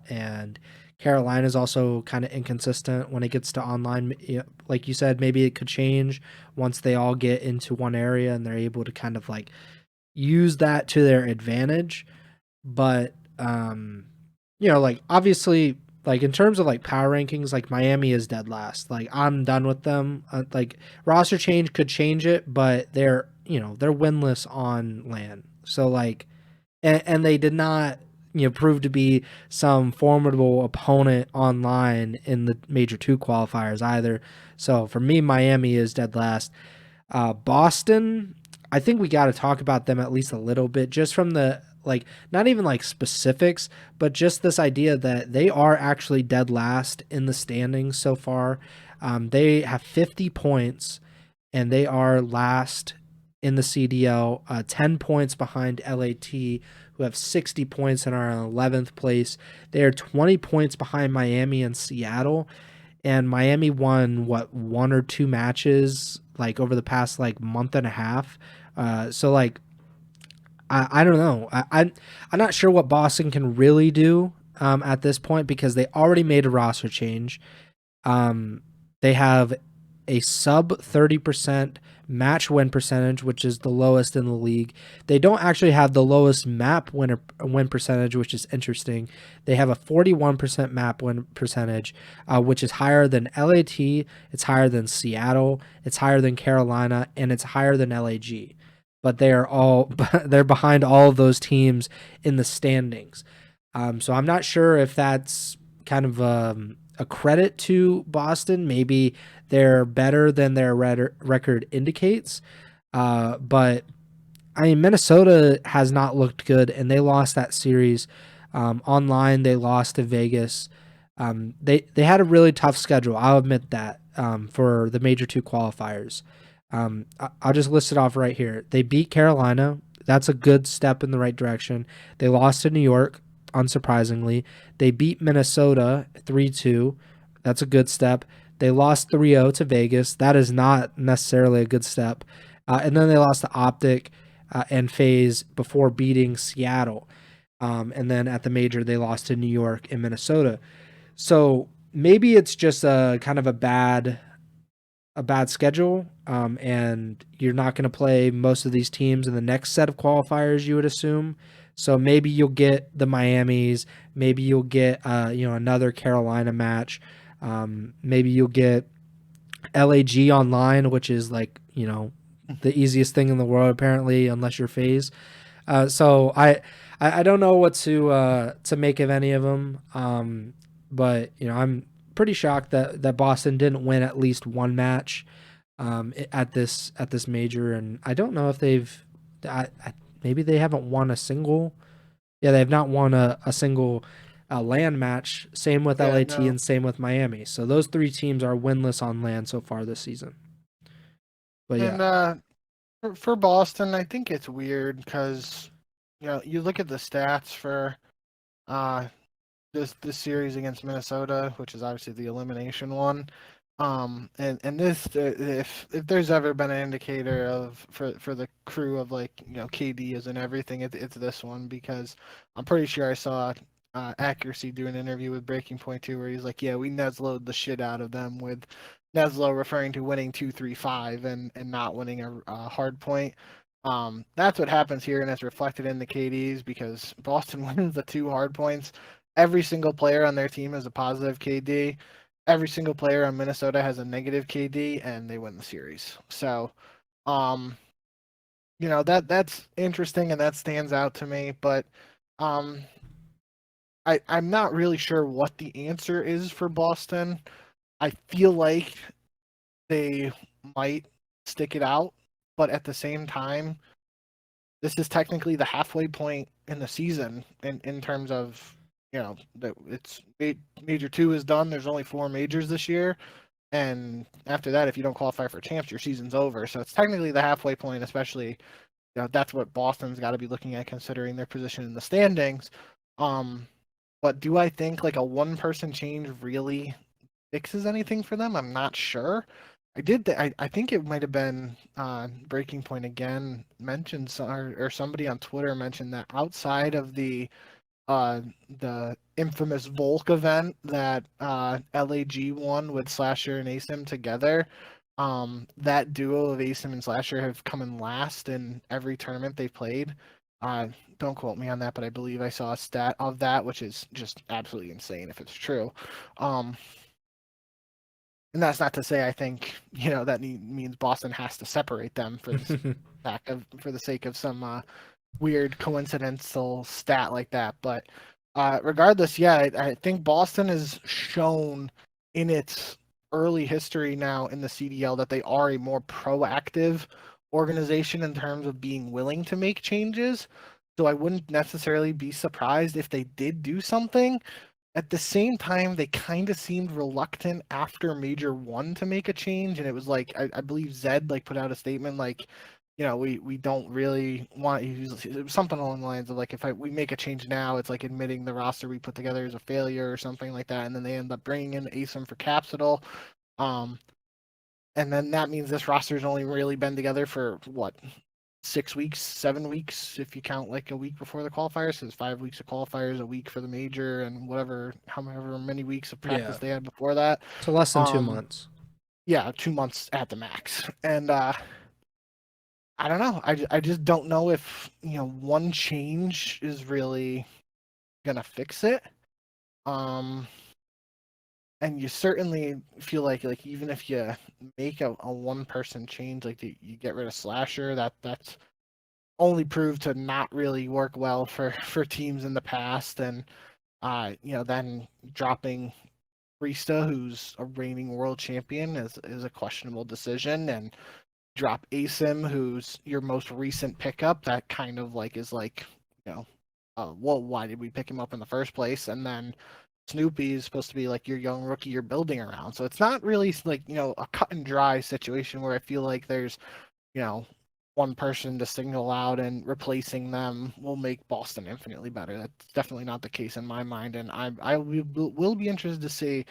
and Carolina's also kind of inconsistent when it gets to online. Like you said, maybe it could change once they all get into one area and they're able to kind of like use that to their advantage. But like obviously, like in terms of like power rankings, like Miami is dead last. Like I'm done with them. Like roster change could change it, but they're winless on LAN. So like, and they did not prove to be some formidable opponent online in the Major 2 qualifiers either. So for me, Miami is dead last. Boston, I think we got to talk about them at least a little bit, just from the like not even like specifics, but just this idea that they are actually dead last in the standings so far. They have 50 points and they are last in the CDL, 10 points behind LAT, who have 60 points and are in 11th place. They are 20 points behind Miami and Seattle, and Miami won 1 or 2 matches like over the past like month and a half. So like I don't know. I'm not sure what Boston can really do at this point because they already made a roster change. They have a sub 30% match win percentage, which is the lowest in the league. They don't actually have the lowest map win percentage, which is interesting. They have a 41% map win percentage, which is higher than LAT, it's higher than Seattle, it's higher than Carolina, and it's higher than LAG. But they're behind all of those teams in the standings. So I'm not sure if that's kind of a credit to Boston. Maybe they're better than their record indicates. But I mean, Minnesota has not looked good, and they lost that series Online, they lost to Vegas. They had a really tough schedule. I'll admit that for the Major 2 qualifiers. I'll just list it off right here. They beat Carolina. That's a good step in the right direction. They lost to New York, unsurprisingly. They beat Minnesota 3-2. That's a good step. They lost 3-0 to Vegas. That is not necessarily a good step. And then they lost to OpTic and FaZe before beating Seattle. And then at the major, they lost to New York and Minnesota. So maybe it's just a kind of a bad schedule, and you're not going to play most of these teams in the next set of qualifiers, you would assume. So maybe you'll get the Miamis, maybe you'll get another Carolina match, maybe you'll get LAG online, which is like the easiest thing in the world apparently, unless you're FaZe. So I don't know what to make of any of them, but I'm pretty shocked that Boston didn't win at least one match at this major, and I don't know if maybe they haven't won a single. Yeah, they have not won a single LAN match. Same with LAT and same with Miami. So those three teams are winless on LAN so far this season. But and for Boston, I think it's weird because you look at the stats for this series against Minnesota, which is obviously the elimination one. And this, if there's ever been an indicator of for the crew of KD is and everything, it's this one, because I'm pretty sure I saw Accuracy do an interview with Breaking Point too, where he's like, yeah, we Neslo'd the shit out of them, with Neslo referring to winning 2-3-5 and not winning a hard point. That's what happens here, and it's reflected in the KDs, because Boston wins the 2 hard points. Every single player on their team has a positive KD. Every single player on Minnesota has a negative KD, and they win the series. So, that's interesting, and that stands out to me. But I'm not really sure what the answer is for Boston. I feel like they might stick it out, but at the same time, this is technically the halfway point in the season in terms of that it's major 2 is done. There's only 4 majors this year, and after that, if you don't qualify for champs, your season's over. So it's technically the halfway point, especially that's what Boston's got to be looking at, considering their position in the standings. But do I think like a one-person change really fixes anything for them? I'm not sure. I think it might have been Breaking Point again mentioned, or somebody on Twitter mentioned that outside of the infamous Volk event that LAG won with Slasher and Asim together, that duo of Asim and Slasher have come in last in every tournament they've played. Don't quote me on that, but I believe I saw a stat of that, which is just absolutely insane if it's true. And that's not to say I think that means Boston has to separate them for the sake of some weird coincidental stat like that. But regardless, yeah, I think Boston has shown in its early history now in the CDL that they are a more proactive organization in terms of being willing to make changes. So I wouldn't necessarily be surprised if they did do something. At the same time, they kind of seemed reluctant after Major 1 to make a change, and it was like I believe Zed put out a statement like, we don't really want. It was something along the lines of like, if we make a change now, it's like admitting the roster we put together is a failure or something like that, and then they end up bringing in Asim for Capsidal, and then that means this roster's only really been together for what, 6 weeks, 7 weeks, if you count like a week before the qualifiers. So it's 5 weeks of qualifiers, a week for the major, and however many weeks of practice they had before that. So less than 2 months. Yeah, 2 months at the max. And I don't know. I just don't know if one change is really gonna fix it. And you certainly feel like even if you make a one person change, like you get rid of Slasher, that's only proved to not really work well for teams in the past. And then dropping Rista, who's a reigning world champion, is a questionable decision, and drop Asim, who's your most recent pickup, that kind of is well, why did we pick him up in the first place? And then Snoopy is supposed to be like your young rookie you're building around. So it's not really like, a cut and dry situation where I feel like there's, one person to signal out and replacing them will make Boston infinitely better. That's definitely not the case in my mind. And I will be interested to see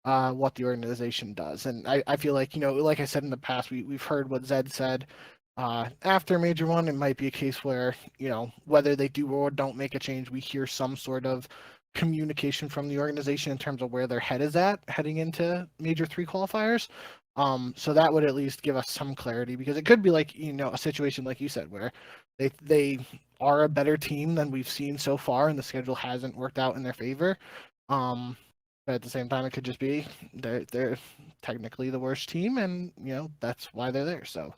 what the organization does. And I feel like, like I said in the past, we've heard what Zed said. After Major One, it might be a case where, whether they do or don't make a change, we hear some sort of communication from the organization in terms of where their head is at heading into Major 3 qualifiers. So that would at least give us some clarity, because it could be like, a situation like you said, where they are a better team than we've seen so far, and the schedule hasn't worked out in their favor. But at the same time, it could just be they're technically the worst team, and that's why they're there. So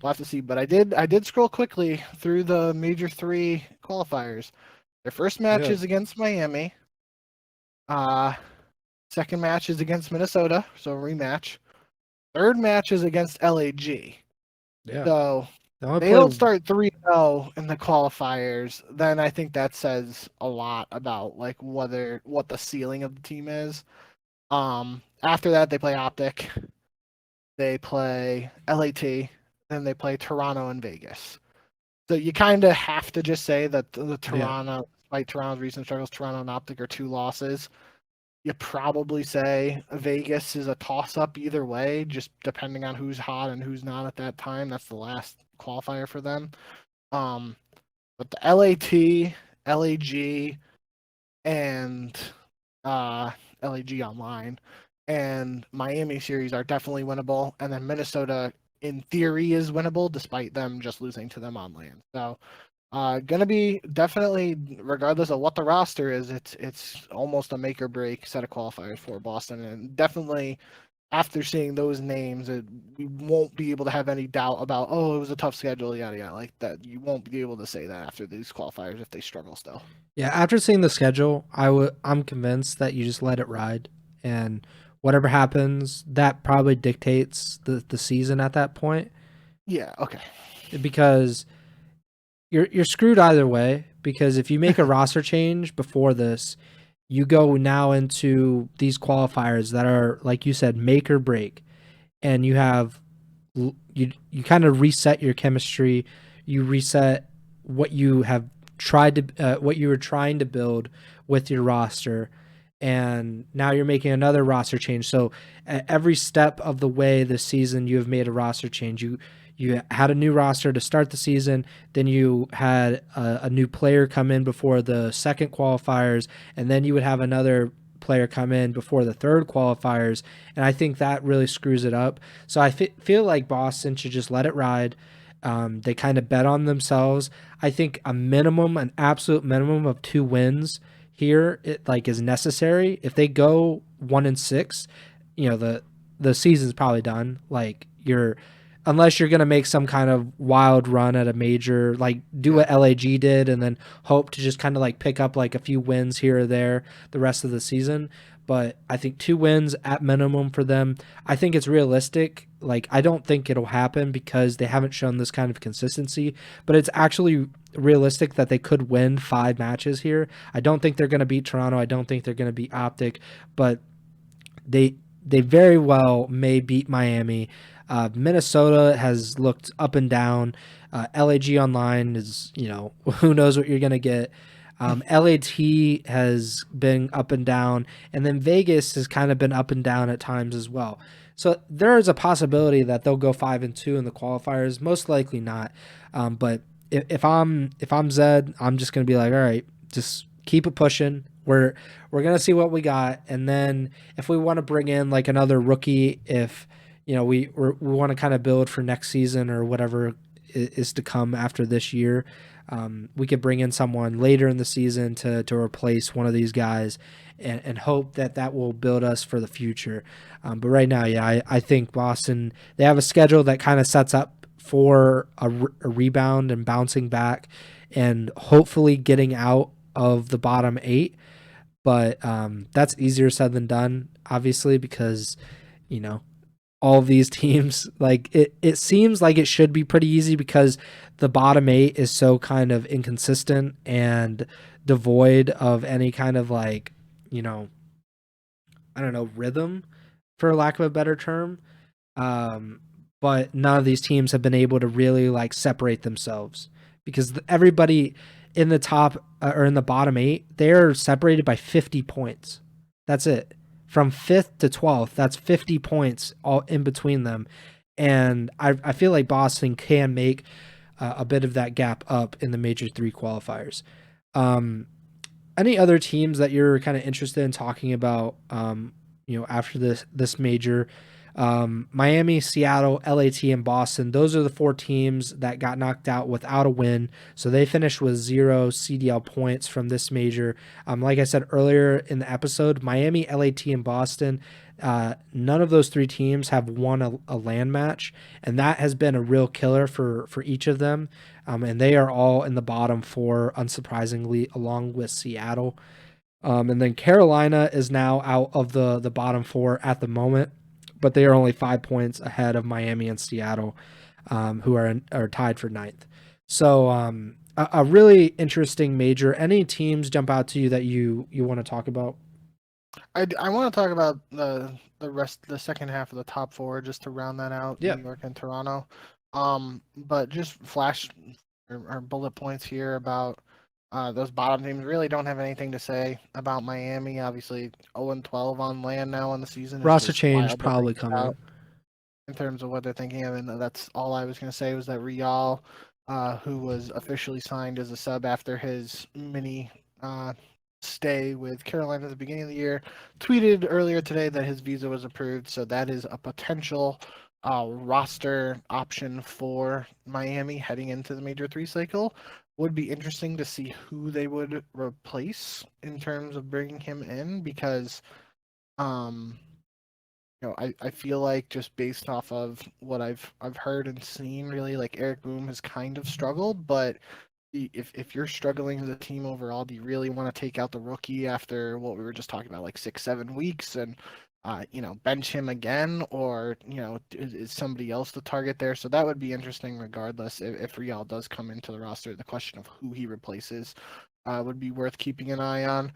we'll have to see. But I did scroll quickly through the Major 3 qualifiers. Their first match is against Miami. Second match is against Minnesota, so a rematch. Third match is against LAG. Yeah. So they don't start 3-0 in the qualifiers, then I think that says a lot about like what the ceiling of the team is. After that, they play OpTic, they play LAT, then they play Toronto and Vegas. So you kind of have to just say that the Toronto, despite Toronto's recent struggles, Toronto and OpTic are 2 losses. You probably say Vegas is a toss-up either way, just depending on who's hot and who's not at that time. That's the last qualifier for them. But the LAT, LAG, and LAG Online and Miami series are definitely winnable. And then Minnesota, in theory, is winnable, despite them just losing to them on land. So gonna be definitely, regardless of what the roster is, it's almost a make or break set of qualifiers for Boston, and definitely after seeing those names, we won't be able to have any doubt about, oh, it was a tough schedule, yada yada, like that. You won't be able to say that after these qualifiers if they struggle still. Yeah, after seeing the schedule, I'm convinced that you just let it ride, and whatever happens, that probably dictates the season at that point. Yeah. Okay. Because you're screwed either way, because if you make a roster change before this, you go now into these qualifiers that are, like you said, make or break, and you kind of reset your chemistry, you reset what you have what you were trying to build with your roster, and now you're making another roster change. So at every step of the way this season, you have made a roster change. You had a new roster to start the season, then you had a new player come in before the second qualifiers, and then you would have another player come in before the third qualifiers, and I think that really screws it up. So I feel like Boston should just let it ride. They kind of bet on themselves. I think an absolute minimum of 2 wins here, is necessary. If they go 1-6, the season's probably done. Unless you're going to make some kind of wild run at a major, like do what LAG did and then hope to just kind of like pick up like a few wins here or there the rest of the season. But I think 2 wins at minimum for them. I think it's realistic. Like, I don't think it'll happen because they haven't shown this kind of consistency, but it's actually realistic that they could win 5 matches here. I don't think they're going to beat Toronto. I don't think they're going to beat OpTic, but they very well may beat Miami. Minnesota has looked up and down. LAG Online is, who knows what you're going to get. LAT has been up and down, and then Vegas has kind of been up and down at times as well. So there is a possibility that they'll go 5-2 in the qualifiers. Most likely not. But if I'm Zed, I'm just going to be like, all right, just keep it pushing. We're gonna see what we got, and then if we want to bring in like another rookie, if we want to kind of build for next season or whatever is to come after this year, we could bring in someone later in the season to replace one of these guys, and hope that will build us for the future. But right now, yeah, I think Boston, they have a schedule that kind of sets up for a rebound and bouncing back, and hopefully getting out of the bottom 8. But that's easier said than done, obviously, because all of these teams. Like it seems like it should be pretty easy because the bottom 8 is so kind of inconsistent and devoid of any kind of like, you know, I don't know, rhythm for lack of a better term. Um, but none of these teams have been able to really like separate themselves because everybody in the top or in the bottom 8, they're separated by 50 points. That's it. From 5th to 12th, that's 50 points all in between them. And I feel like Boston can make a bit of that gap up in the major 3 qualifiers. Any other teams that you're kind of interested in talking about, after this major? Miami, Seattle, LAT, and Boston. Those are the 4 teams that got knocked out without a win. So they finished with 0 CDL points from this major. Like I said earlier in the episode, Miami, LAT, and Boston, none of those 3 teams have won a LAN match, and that has been a real killer for each of them. And they are all in the bottom 4, unsurprisingly, along with Seattle. And then Carolina is now out of the bottom 4 at the moment, but they are only 5 points ahead of Miami and Seattle, who are tied for 9th. So a really interesting major. Any teams jump out to you that you want to talk about? I want to talk about the second half of the top 4 just to round that out. Yeah. New York and Toronto. But just flash or bullet points here about those bottom teams. Really don't have anything to say about Miami. Obviously 0-12 on land now in the season. Roster change probably coming in terms of what they're thinking of, and that's all I was going to say was that Rial, who was officially signed as a sub after his mini stay with Carolina at the beginning of the year, tweeted earlier today that his visa was approved, so that is a potential roster option for Miami heading into the Major 3 cycle. Would be interesting to see who they would replace in terms of bringing him in, because I feel like just based off of what I've heard and seen, really, like Eric Boom has kind of struggled, but if you're struggling as a team overall, do you really want to take out the rookie after what we were just talking about, like 6-7 weeks, and bench him again, or is somebody else the target there? So that would be interesting regardless if Rial does come into the roster. The question of who he replaces would be worth keeping an eye on.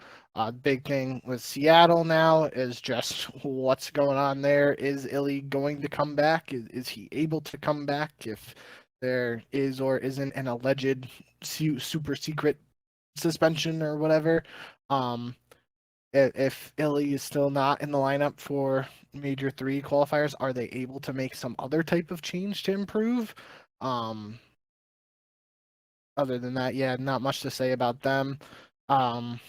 Big thing with Seattle now is just what's going on there. Is Illy going to come back? Is he able to come back if there is or isn't an alleged super secret suspension or whatever? If Illy is still not in the lineup for Major 3 qualifiers, are they able to make some other type of change to improve? Other than that, yeah, not much to say about them. And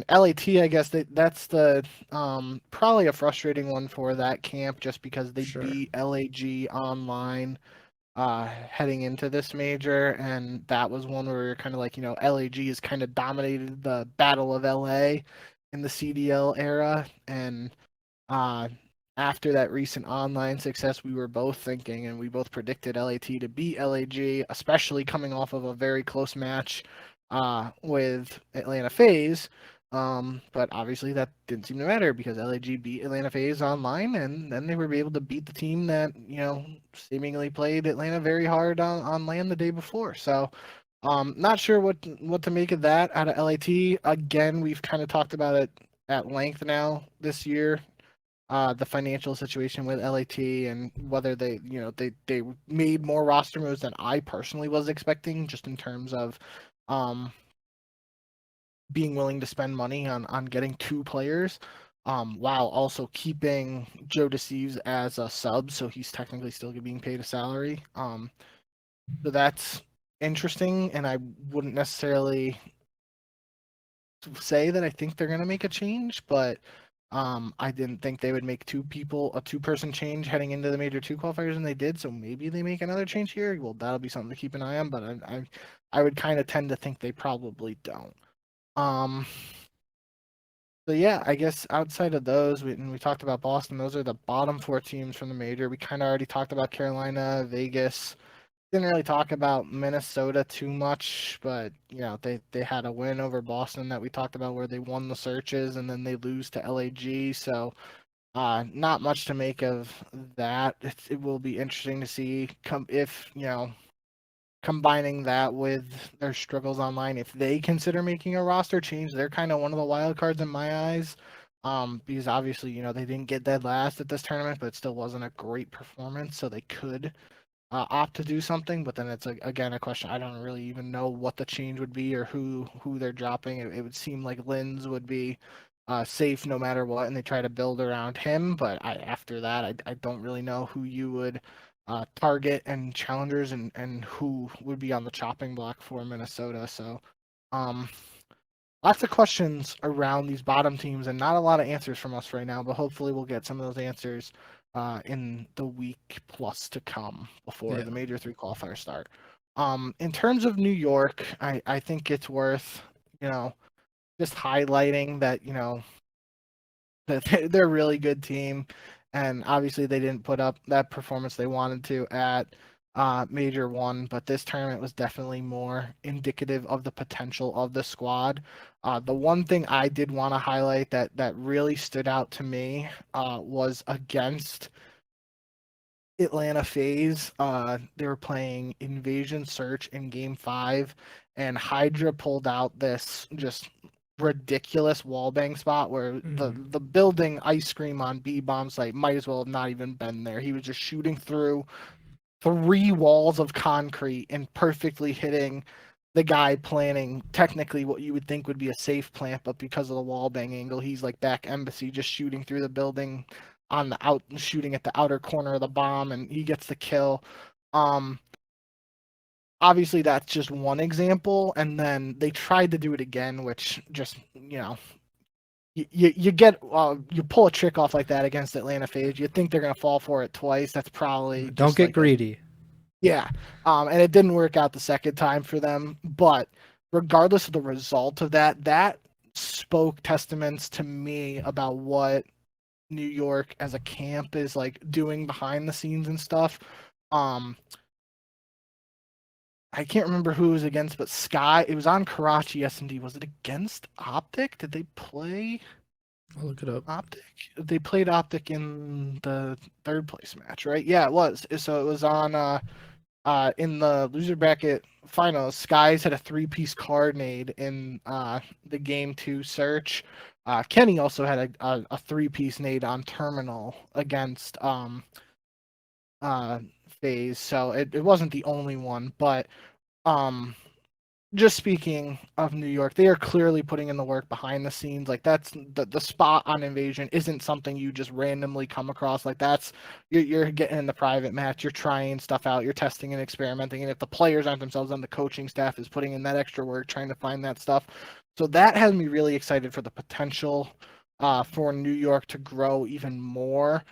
LAT, I guess that's the probably a frustrating one for that camp, just because they beat LAG online heading into this major, and that was one where you're kind of like, LAG has kind of dominated the Battle of LA in the CDL era, and after that recent online success, we were both thinking, and we both predicted LAT to beat LAG, especially coming off of a very close match with Atlanta FaZe. But obviously that didn't seem to matter because LAG beat Atlanta FaZe online, and then they were able to beat the team that seemingly played Atlanta very hard on land the day before. So not sure what to make of that out of LAT. Again, we've kind of talked about it at length now this year. The financial situation with LAT and whether they made more roster moves than I personally was expecting, just in terms of being willing to spend money on getting 2 players, while also keeping Joe Deceives as a sub, so he's technically still being paid a salary. So that's interesting, and I wouldn't necessarily say that I think they're gonna make a change, but I didn't think they would make a 2-person change heading into the Major 2 qualifiers, and they did. So maybe they make another change here. Well, that'll be something to keep an eye on. But I would kind of tend to think they probably don't. So yeah, I guess outside of those, we talked about Boston. Those are the bottom 4 teams from the Major. We kind of already talked about Carolina, Vegas. Didn't really talk about Minnesota too much, but they had a win over Boston that we talked about where they won the searches and then they lose to LAG. So Not much to make of that. It will be interesting to see if combining that with their struggles online, if they consider making a roster change. They're kind of one of the wild cards in my eyes. Because obviously, they didn't get dead last at this tournament, but it still wasn't a great performance, so they could opt to do something. But then it's again a question. I don't really even know what the change would be or who they're dropping. It would seem like Linz would be safe no matter what, and they try to build around him. But after that, I don't really know who you would target and challengers and who would be on the chopping block for Minnesota. So, um, lots of questions around these bottom teams and not a lot of answers from us right now, but hopefully we'll get some of those answers in the week plus to come before the Major 3 qualifiers start. In terms of New York, I think it's worth, just highlighting that, that they're a really good team, and obviously they didn't put up that performance they wanted to at Major 1, but this tournament was definitely more indicative of the potential of the squad. The one thing I did want to highlight that really stood out to me was against Atlanta FaZe. They were playing Invasion Search in Game 5, and Hydra pulled out this just ridiculous wallbang spot where the building ice cream on B bomb site might as well have not even been there. He was just shooting through 3 walls of concrete and perfectly hitting the guy planning technically what you would think would be a safe plant, but because of the wall bang angle, he's like back embassy, just shooting through the building on the shooting at the outer corner of the bomb, and he gets the kill. Obviously that's just one example, and then they tried to do it again, which just you get you pull a trick off like that against Atlanta FaZe, you think they're gonna fall for it twice. That's probably don't get greedy. Yeah, and it didn't work out the second time for them. But regardless of the result of that, that spoke testaments to me about what New York as a camp is like doing behind the scenes and stuff. I can't remember who it was against, but Sky. It was on Karachi S&D. Was it against OpTic? Did they play? I'll look it up. OpTic. They played OpTic in the third place match, right? Yeah, it was. So it was on. In the loser bracket finals, Skies had a 3-piece card nade in the game 2 search. Kenny also had a 3-piece nade on terminal against FaZe, so it wasn't the only one, but um just speaking of New York, they are clearly putting in the work behind the scenes. Like that's the spot on Invasion isn't something you just randomly come across. Like that's you're getting in the private match, you're trying stuff out, you're testing and experimenting. And if the players aren't themselves, then the coaching staff is putting in that extra work trying to find that stuff. So that has me really excited for the potential for New York to grow even more.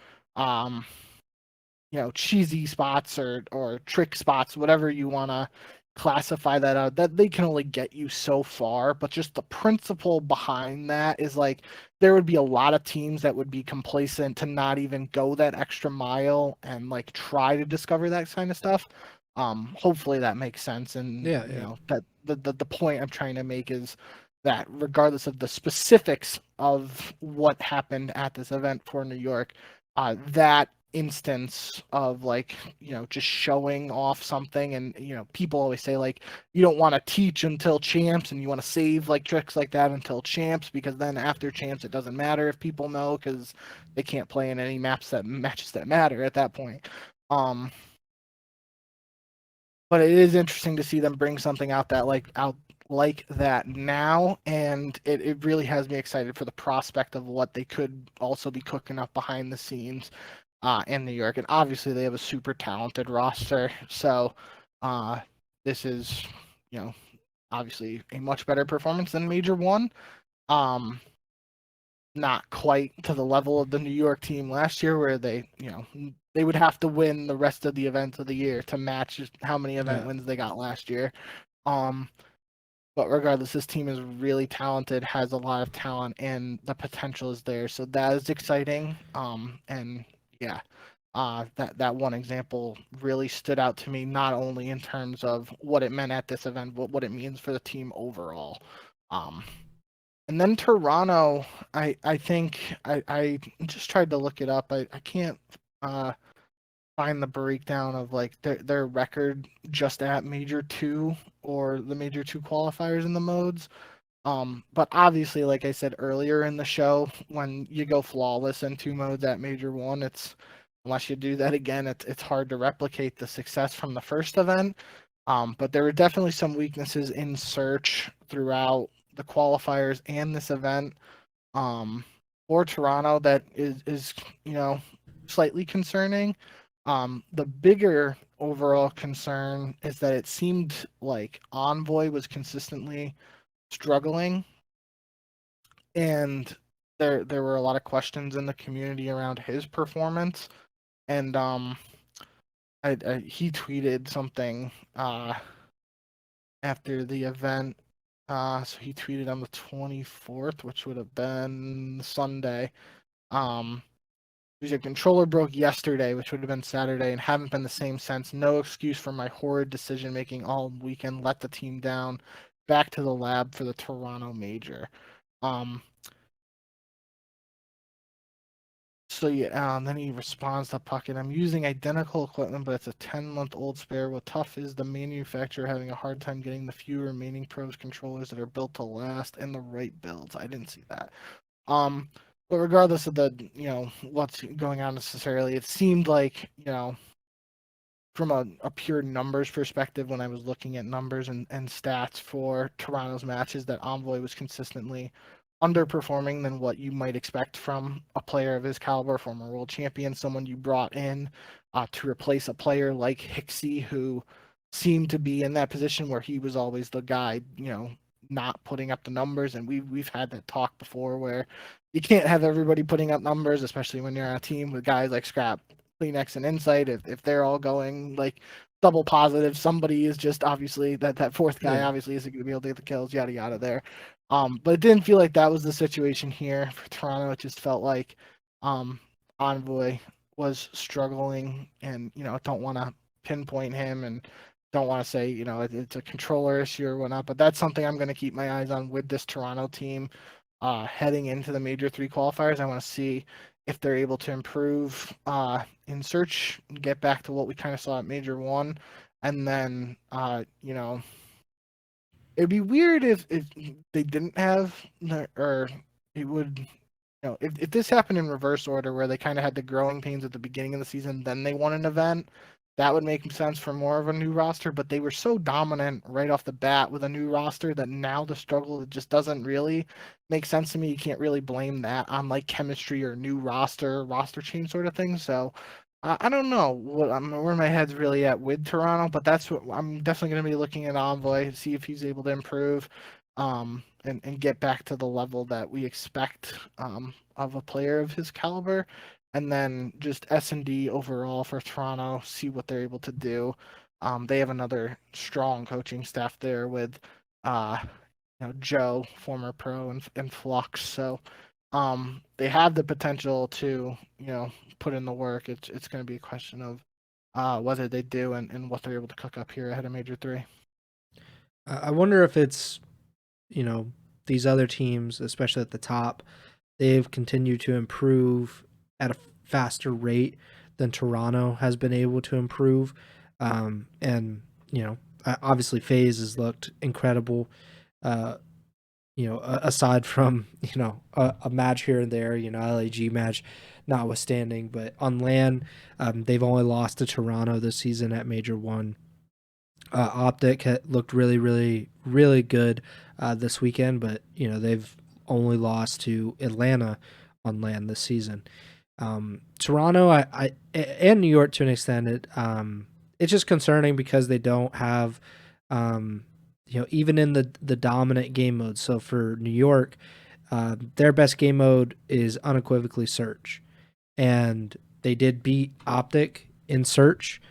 Cheesy spots or trick spots, whatever you want to classify that out, that they can only get you so far. But just the principle behind that is like there would be a lot of teams that would be complacent to not even go that extra mile and like try to discover that kind of stuff. Hopefully that makes sense. And that the point I'm trying to make is that regardless of the specifics of what happened at this event for New York, that instance of like just showing off something, and people always say like you don't want to teach until champs, and you want to save like tricks like that until champs, because then after champs it doesn't matter if people know, because they can't play in any matches that matter at that point. But it is interesting to see them bring something out like that now, and it really has me excited for the prospect of what they could also be cooking up behind the scenes in New York. And obviously they have a super talented roster, so this is obviously a much better performance than Major 1. Not quite to the level of the New York team last year, where they would have to win the rest of the events of the year to match how many event wins they got last year. But regardless, this team is really talented, has a lot of talent, and the potential is there. So that is exciting. And yeah, that one example really stood out to me, not only in terms of what it meant at this event, but what it means for the team overall. And then Toronto, I think I just tried to look it up. I can't find the breakdown of like their record just at Major 2 or the Major 2 qualifiers in the modes. But obviously, like I said earlier in the show, when you go flawless in 2 modes at Major 1, it's unless you do that again, it's hard to replicate the success from the first event. But there were definitely some weaknesses in search throughout the qualifiers and this event. For Toronto that is slightly concerning. The bigger overall concern is that it seemed like Envoy was consistently struggling, and there were a lot of questions in the community around his performance. And he tweeted something after the event. So he tweeted on the 24th, which would have been Sunday. Your controller broke yesterday, which would have been Saturday, and haven't been the same since. No excuse for my horrid decision making all weekend. Let the team down. Back to the lab for the Toronto Major. So yeah, then he responds to Puckett. I'm using identical equipment, but it's a 10-month-old spare. What tough is the manufacturer having a hard time getting the few remaining pros controllers that are built to last and the right builds. I didn't see that. But regardless of the what's going on necessarily, it seemed like from a pure numbers perspective, when I was looking at numbers and stats for Toronto's matches, that Envoy was consistently underperforming than what you might expect from a player of his caliber, former world champion, someone you brought in to replace a player like Hicksy, who seemed to be in that position where he was always the guy, not putting up the numbers. And we've had that talk before where you can't have everybody putting up numbers, especially when you're on a team with guys like Scrap, Kleenex, and Insight. If they're all going like double positive, somebody is just obviously that fourth guy obviously isn't going to be able to get the kills, yada yada there. But it didn't feel like that was the situation here for Toronto. It just felt like Envoy was struggling, and I don't want to pinpoint him and don't want to say it's a controller issue or whatnot, but that's something I'm going to keep my eyes on with this Toronto team heading into the Major 3 qualifiers. I want to see if they're able to improve in search and get back to what we kind of saw at Major 1. And then, it'd be weird if they didn't have, or it would, if this happened in reverse order where they kind of had the growing pains at the beginning of the season, then they won an event, that would make sense for more of a new roster. But they were so dominant right off the bat with a new roster that now the struggle just doesn't really make sense to me. You can't really blame that on like chemistry or new roster change sort of thing. So I don't know where my head's really at with Toronto, but that's what I'm definitely going to be looking at Envoy, see if he's able to improve, and get back to the level that we expect of a player of his caliber. And then just S&D overall for Toronto, see what they're able to do. They have another strong coaching staff there with Joe, former pro, and Flux. So they have the potential to put in the work. It's going to be a question of whether they do and what they're able to cook up here ahead of Major 3. I wonder if it's these other teams, especially at the top, they've continued to improve at a faster rate than Toronto has been able to improve. And obviously FaZe has looked incredible. Aside from a match here and there, LAG match notwithstanding, but on LAN, they've only lost to Toronto this season at Major 1. OpTic looked really, really, really good this weekend, but they've only lost to Atlanta on LAN this season. Toronto, I and New York to an extent, it's just concerning because they don't have, even in the dominant game mode. So for New York, their best game mode is unequivocally search, and they did beat OpTic in search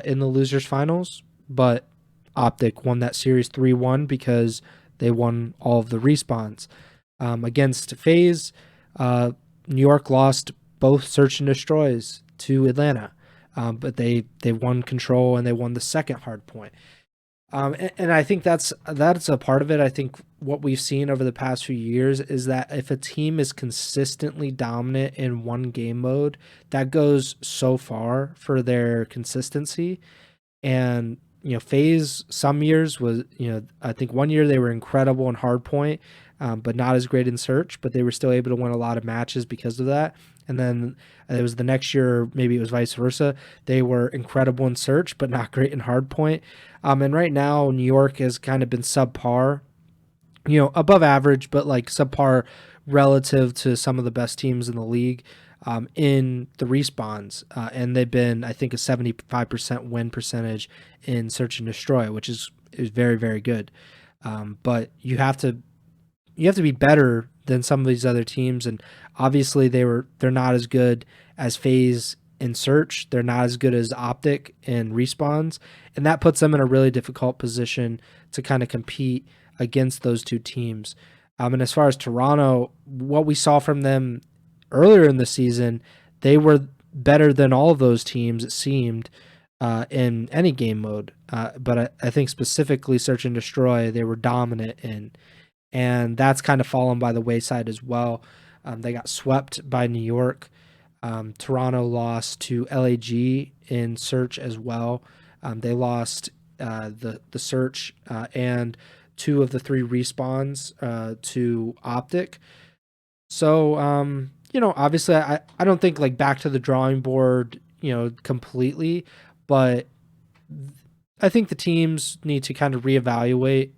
in the losers finals, but OpTic won that series 3-1 because they won all of the respawns. Against FaZe, New York lost both search and destroys to Atlanta, but they won control and they won the second hard point. And I think that's a part of it. I think what we've seen over the past few years is that if a team is consistently dominant in one game mode, that goes so far for their consistency. And FaZe some years was, I think one year they were incredible in hardpoint, but not as great in search, but they were still able to win a lot of matches because of that. And then it was the next year, maybe it was vice versa. They were incredible in search, but not great in hardpoint. And right now, New York has kind of been subpar, above average, but like subpar relative to some of the best teams in the league in the respawns. And they've been, I think, a 75% win percentage in search and destroy, which is very, very good. But you have to be better than some of these other teams, and obviously they're not as good as FaZe in search. They're not as good as OpTic in respawns, and that puts them in a really difficult position to kind of compete against those two teams. And as far as Toronto, what we saw from them earlier in the season, they were better than all of those teams, it seemed, in any game mode. But I think specifically Search and Destroy, they were dominant in. And that's kind of fallen by the wayside as well. They got swept by New York. Toronto lost to LAG in Search as well. They lost the Search and 2 of the 3 respawns to OpTic. So, obviously I don't think like back to the drawing board, completely, but I think the teams need to kind of reevaluate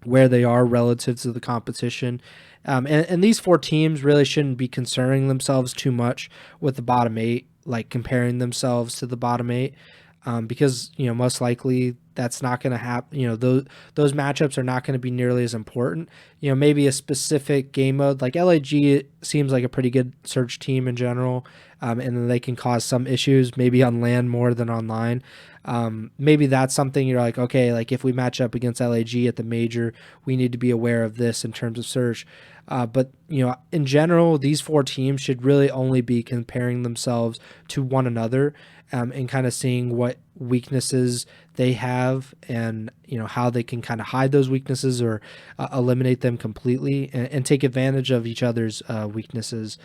where they are relative to the competition. And these 4 teams really shouldn't be concerning themselves too much with the bottom 8, like comparing themselves to the bottom 8, because most likely that's not going to happen. Those matchups are not going to be nearly as important. Maybe a specific game mode like LAG seems like a pretty good search team in general, and then they can cause some issues maybe on land more than online. Maybe that's something you're like, okay, like if we match up against LAG at the major, we need to be aware of this in terms of search. But in general, these 4 teams should really only be comparing themselves to one another, and kind of seeing what weaknesses they have, and how they can kind of hide those weaknesses or eliminate them completely, and take advantage of each other's weaknesses.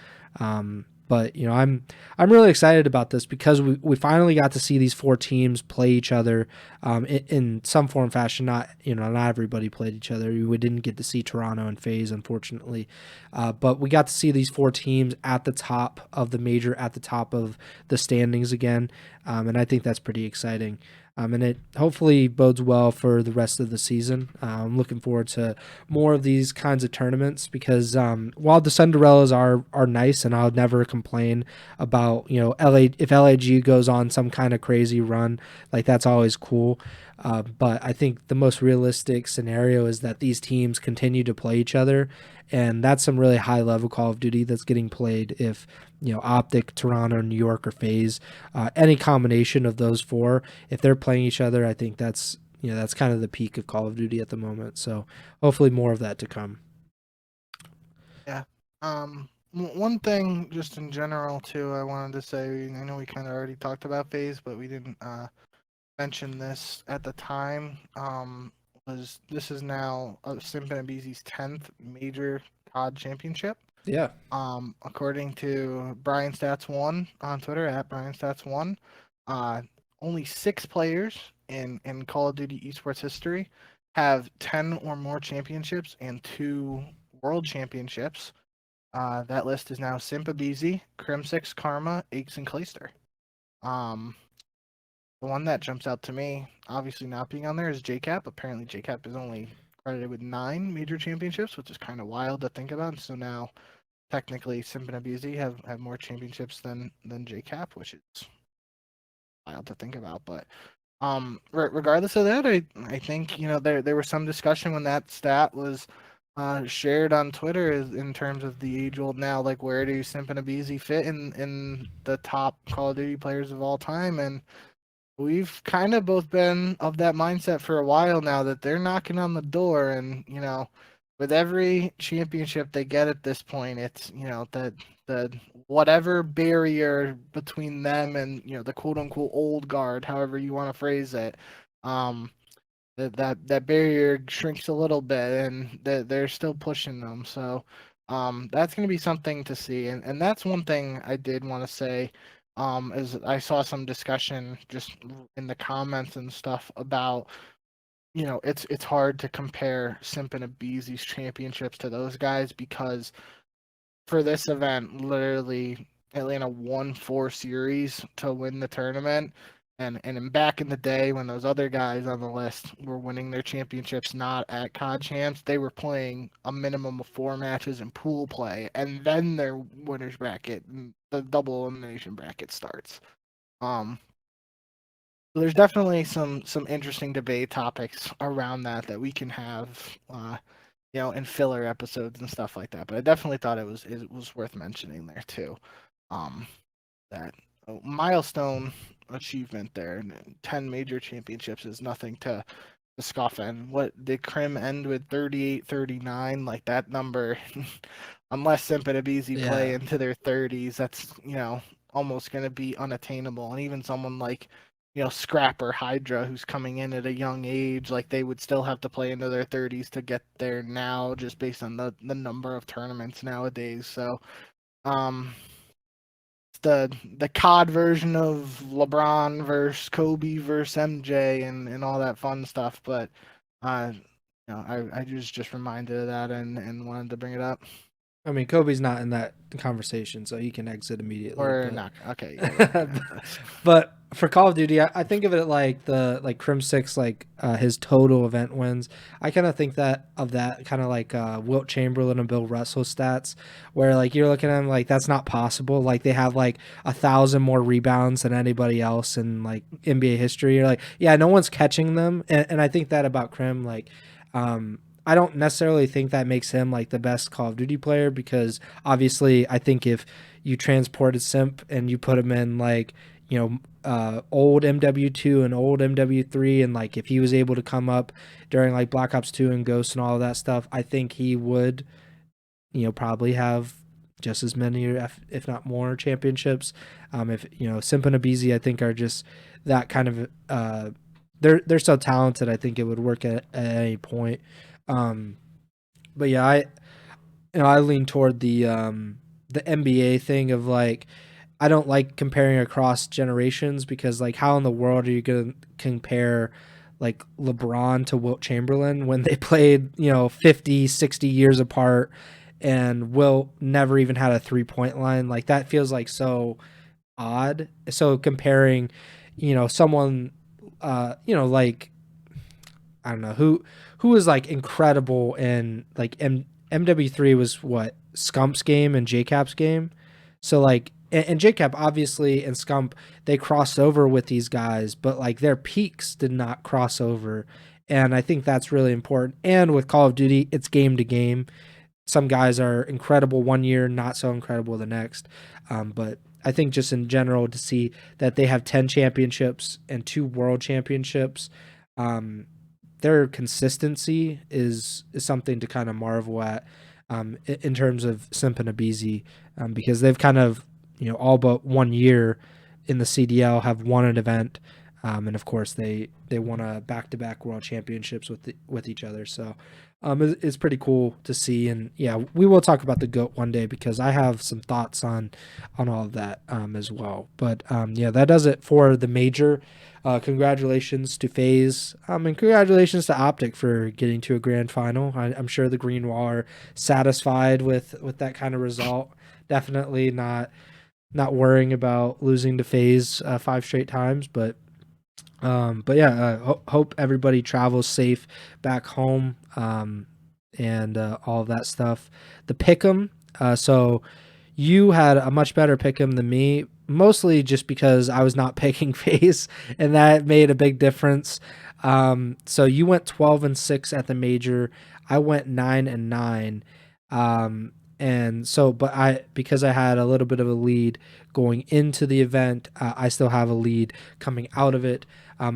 But I'm really excited about this because we finally got to see these 4 teams play each other in some form fashion. Not everybody played each other. We didn't get to see Toronto and FaZe, unfortunately, but we got to see these 4 teams at the top of the major, at the top of the standings again, and I think that's pretty exciting. And it hopefully bodes well for the rest of the season. I'm looking forward to more of these kinds of tournaments because while the Cinderellas are nice, and I'll never complain about if LAG goes on some kind of crazy run, like that's always cool. But I think the most realistic scenario is that these teams continue to play each other, and that's some really high level Call of Duty that's getting played if OpTic, Toronto, New York, or FaZe, any combination of those 4, if they're playing each other, I think that's that's kind of the peak of Call of Duty at the moment. So hopefully more of that to come. Yeah. One thing just in general too, I wanted to say, I know we kind of already talked about FaZe, but we didn't mention this at the time. Was this is now Simp and Abizi's 10th major COD championship. Yeah. According to Brian Stats 1 on Twitter at Brian Stats 1, only 6 players in Call of Duty esports history have 10 or more championships and 2 world championships. That list is now Simp Abizi, Crimsix, Karma, Aches, and Clayster. The one that jumps out to me, obviously not being on there, is JCap. Apparently, JCap is only credited with 9 major championships, which is kind of wild to think about. So now, technically, Simp and Abizi have more championships than JCap, which is wild to think about. But regardless of that, I think there was some discussion when that stat was shared on Twitter in terms of the age old now, like where do Simp and Abizi fit in the top Call of Duty players of all time, and we've kind of both been of that mindset for a while now that they're knocking on the door, and with every championship they get at this point, it's the whatever barrier between them and the quote unquote old guard, however you want to phrase it, that barrier shrinks a little bit, and they're still pushing them. So that's going to be something to see. And that's one thing I did want to say. Is I saw some discussion just in the comments and stuff about, it's hard to compare Simp and Abeezy's championships to those guys because for this event, literally Atlanta won 4 series to win the tournament. And back in the day when those other guys on the list were winning their championships not at COD Champs, they were playing a minimum of 4 matches in pool play, and then their winners bracket, the double elimination bracket starts. So there's definitely some interesting debate topics around that we can have, in filler episodes and stuff like that. But I definitely thought it was worth mentioning there too. That milestone achievement there, and 10 major championships is nothing to scoff at. And what did Crim end with? 38, 39, like that number. Unless Simp and Abeezy play into their 30s, that's almost going to be unattainable. And even someone like Scrapper Hydra, who's coming in at a young age, like they would still have to play into their 30s to get there now, just based on the number of tournaments nowadays. So, the COD version of LeBron versus Kobe versus MJ and all that fun stuff. But, I was just reminded of that and wanted to bring it up. I mean, Kobe's not in that conversation, so he can exit immediately. Or not. Okay. Yeah. But for Call of Duty, I think of it like Crim 6, his total event wins. I kind of think of that kind of like Wilt Chamberlain and Bill Russell stats, where you're looking at them that's not possible. They have 1,000 more rebounds than anybody else in NBA history. You're yeah, no one's catching them, and I think that about Crim. I don't necessarily think that makes him the best Call of Duty player, because obviously I think if you transported Simp and you put him in old MW2 and old MW3, and if he was able to come up during Black Ops 2 and Ghost and all of that stuff, I think he would probably have just as many, if not more, championships. If Simp and Abeezy, I think, are just that kind of they're so talented. I think it would work at any point. But yeah, I lean toward the NBA thing of I don't like comparing across generations, because how in the world are you gonna compare LeBron to Wilt Chamberlain when they played 50, 60 years apart, and Wilt never even had a 3-point line? That feels so odd. So comparing someone I don't know who was incredible in MW3 was what, Scump's game and JCap's game. So and JCap obviously and Scump, they crossed over with these guys, but their peaks did not cross over. And I think that's really important. And with Call of Duty, it's game to game. Some guys are incredible one year, not so incredible the next. But I think just in general, to see that they have 10 championships and 2 world championships, their consistency is something to kind of marvel at, in terms of Simp and Abeezy, because they've kind of all but 1 year in the CDL have won an event, and of course they won a back-to-back world championships with each other. So it's pretty cool to see. And yeah, we will talk about the GOAT one day, because I have some thoughts on all of that as well. But yeah, that does it for the major. Congratulations to FaZe, and congratulations to OpTic for getting to a grand final. I'm sure the Green Wall are satisfied with that kind of result. Definitely not worrying about losing to FaZe 5 straight times, but yeah, hope everybody travels safe back home, and all of that stuff. The pick'em, so you had a much better pick'em than me, mostly just because I was not picking FaZe, and that made a big difference. So you went 12-6 at the major. I went 9-9. And so, because I had a little bit of a lead going into the event, I still have a lead coming out of it.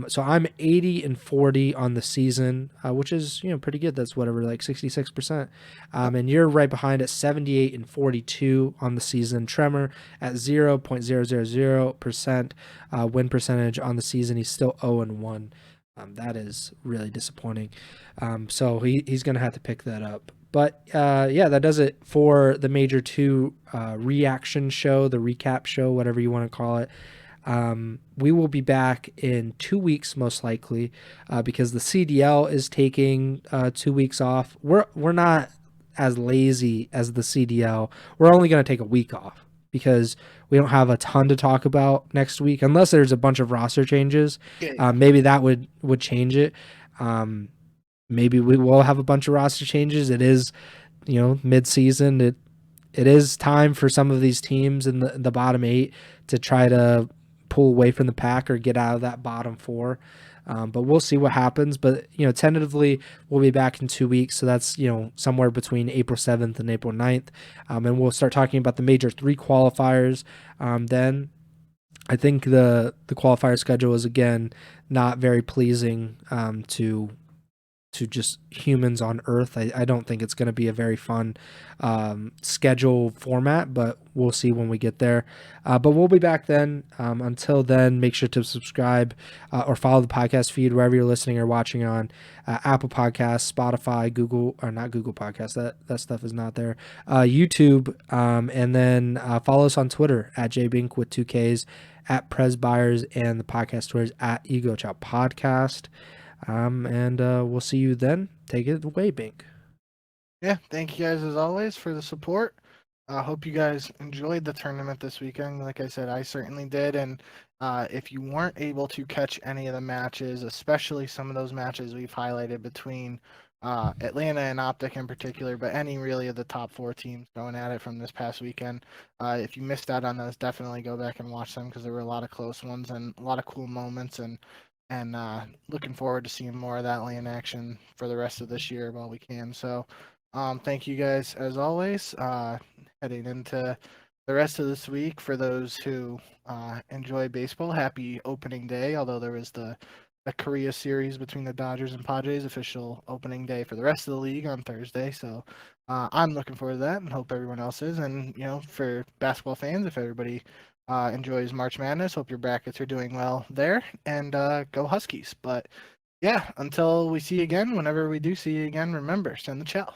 So I'm 80-40 on the season, which is pretty good. That's whatever, 66%. And you're right behind at 78-42 on the season. Tremor at 0.000% win percentage on the season. He's still 0-1. That is really disappointing. So he's going to have to pick that up. But yeah, that does it for the Major 2 reaction show, the recap show, whatever you want to call it. We will be back in 2 weeks, most likely, because the CDL is taking 2 weeks off. We're not as lazy as the CDL. We're only going to take a week off because we don't have a ton to talk about next week, unless there's a bunch of roster changes. Maybe that would change it. Maybe we will have a bunch of roster changes. It is, mid-season. It is time for some of these teams in the bottom 8 to try to pull away from the pack or get out of that bottom 4. But we'll see what happens. But, tentatively, we'll be back in 2 weeks. So that's, somewhere between April 7th and April 9th. And we'll start talking about the Major 3 qualifiers. Then I think the qualifier schedule is, again, not very pleasing to just humans on Earth. I don't think it's going to be a very fun schedule format, but we'll see when we get there. But we'll be back then. Until then, make sure to subscribe or follow the podcast feed wherever you're listening or watching on Apple Podcasts, Spotify, Google, or not Google Podcasts. That stuff is not there. YouTube, and then follow us on Twitter at JBink with 2 Ks, at Preston Byers, and the podcast Twitter is at Ego Chall Podcast. And we'll see you then. Take it away, Bink. Yeah, thank you guys as always for the support. I hope you guys enjoyed the tournament this weekend. Like I said, I certainly did. And if you weren't able to catch any of the matches, especially some of those matches we've highlighted between Atlanta and OpTic in particular, but any really of the top 4 teams going at it from this past weekend, if you missed out on those, definitely go back and watch them because there were a lot of close ones and a lot of cool moments. And looking forward to seeing more of that in action for the rest of this year while we can. So thank you guys as always. Heading into the rest of this week, for those who enjoy baseball, happy opening day, although there was the Korea series between the Dodgers and Padres, official opening day for the rest of the league on Thursday. So I'm looking forward to that and hope everyone else is. And, for basketball fans, if everybody enjoys March Madness, hope your brackets are doing well there, and go Huskies. But yeah, until we see you again, whenever we do see you again, remember, send the Chall.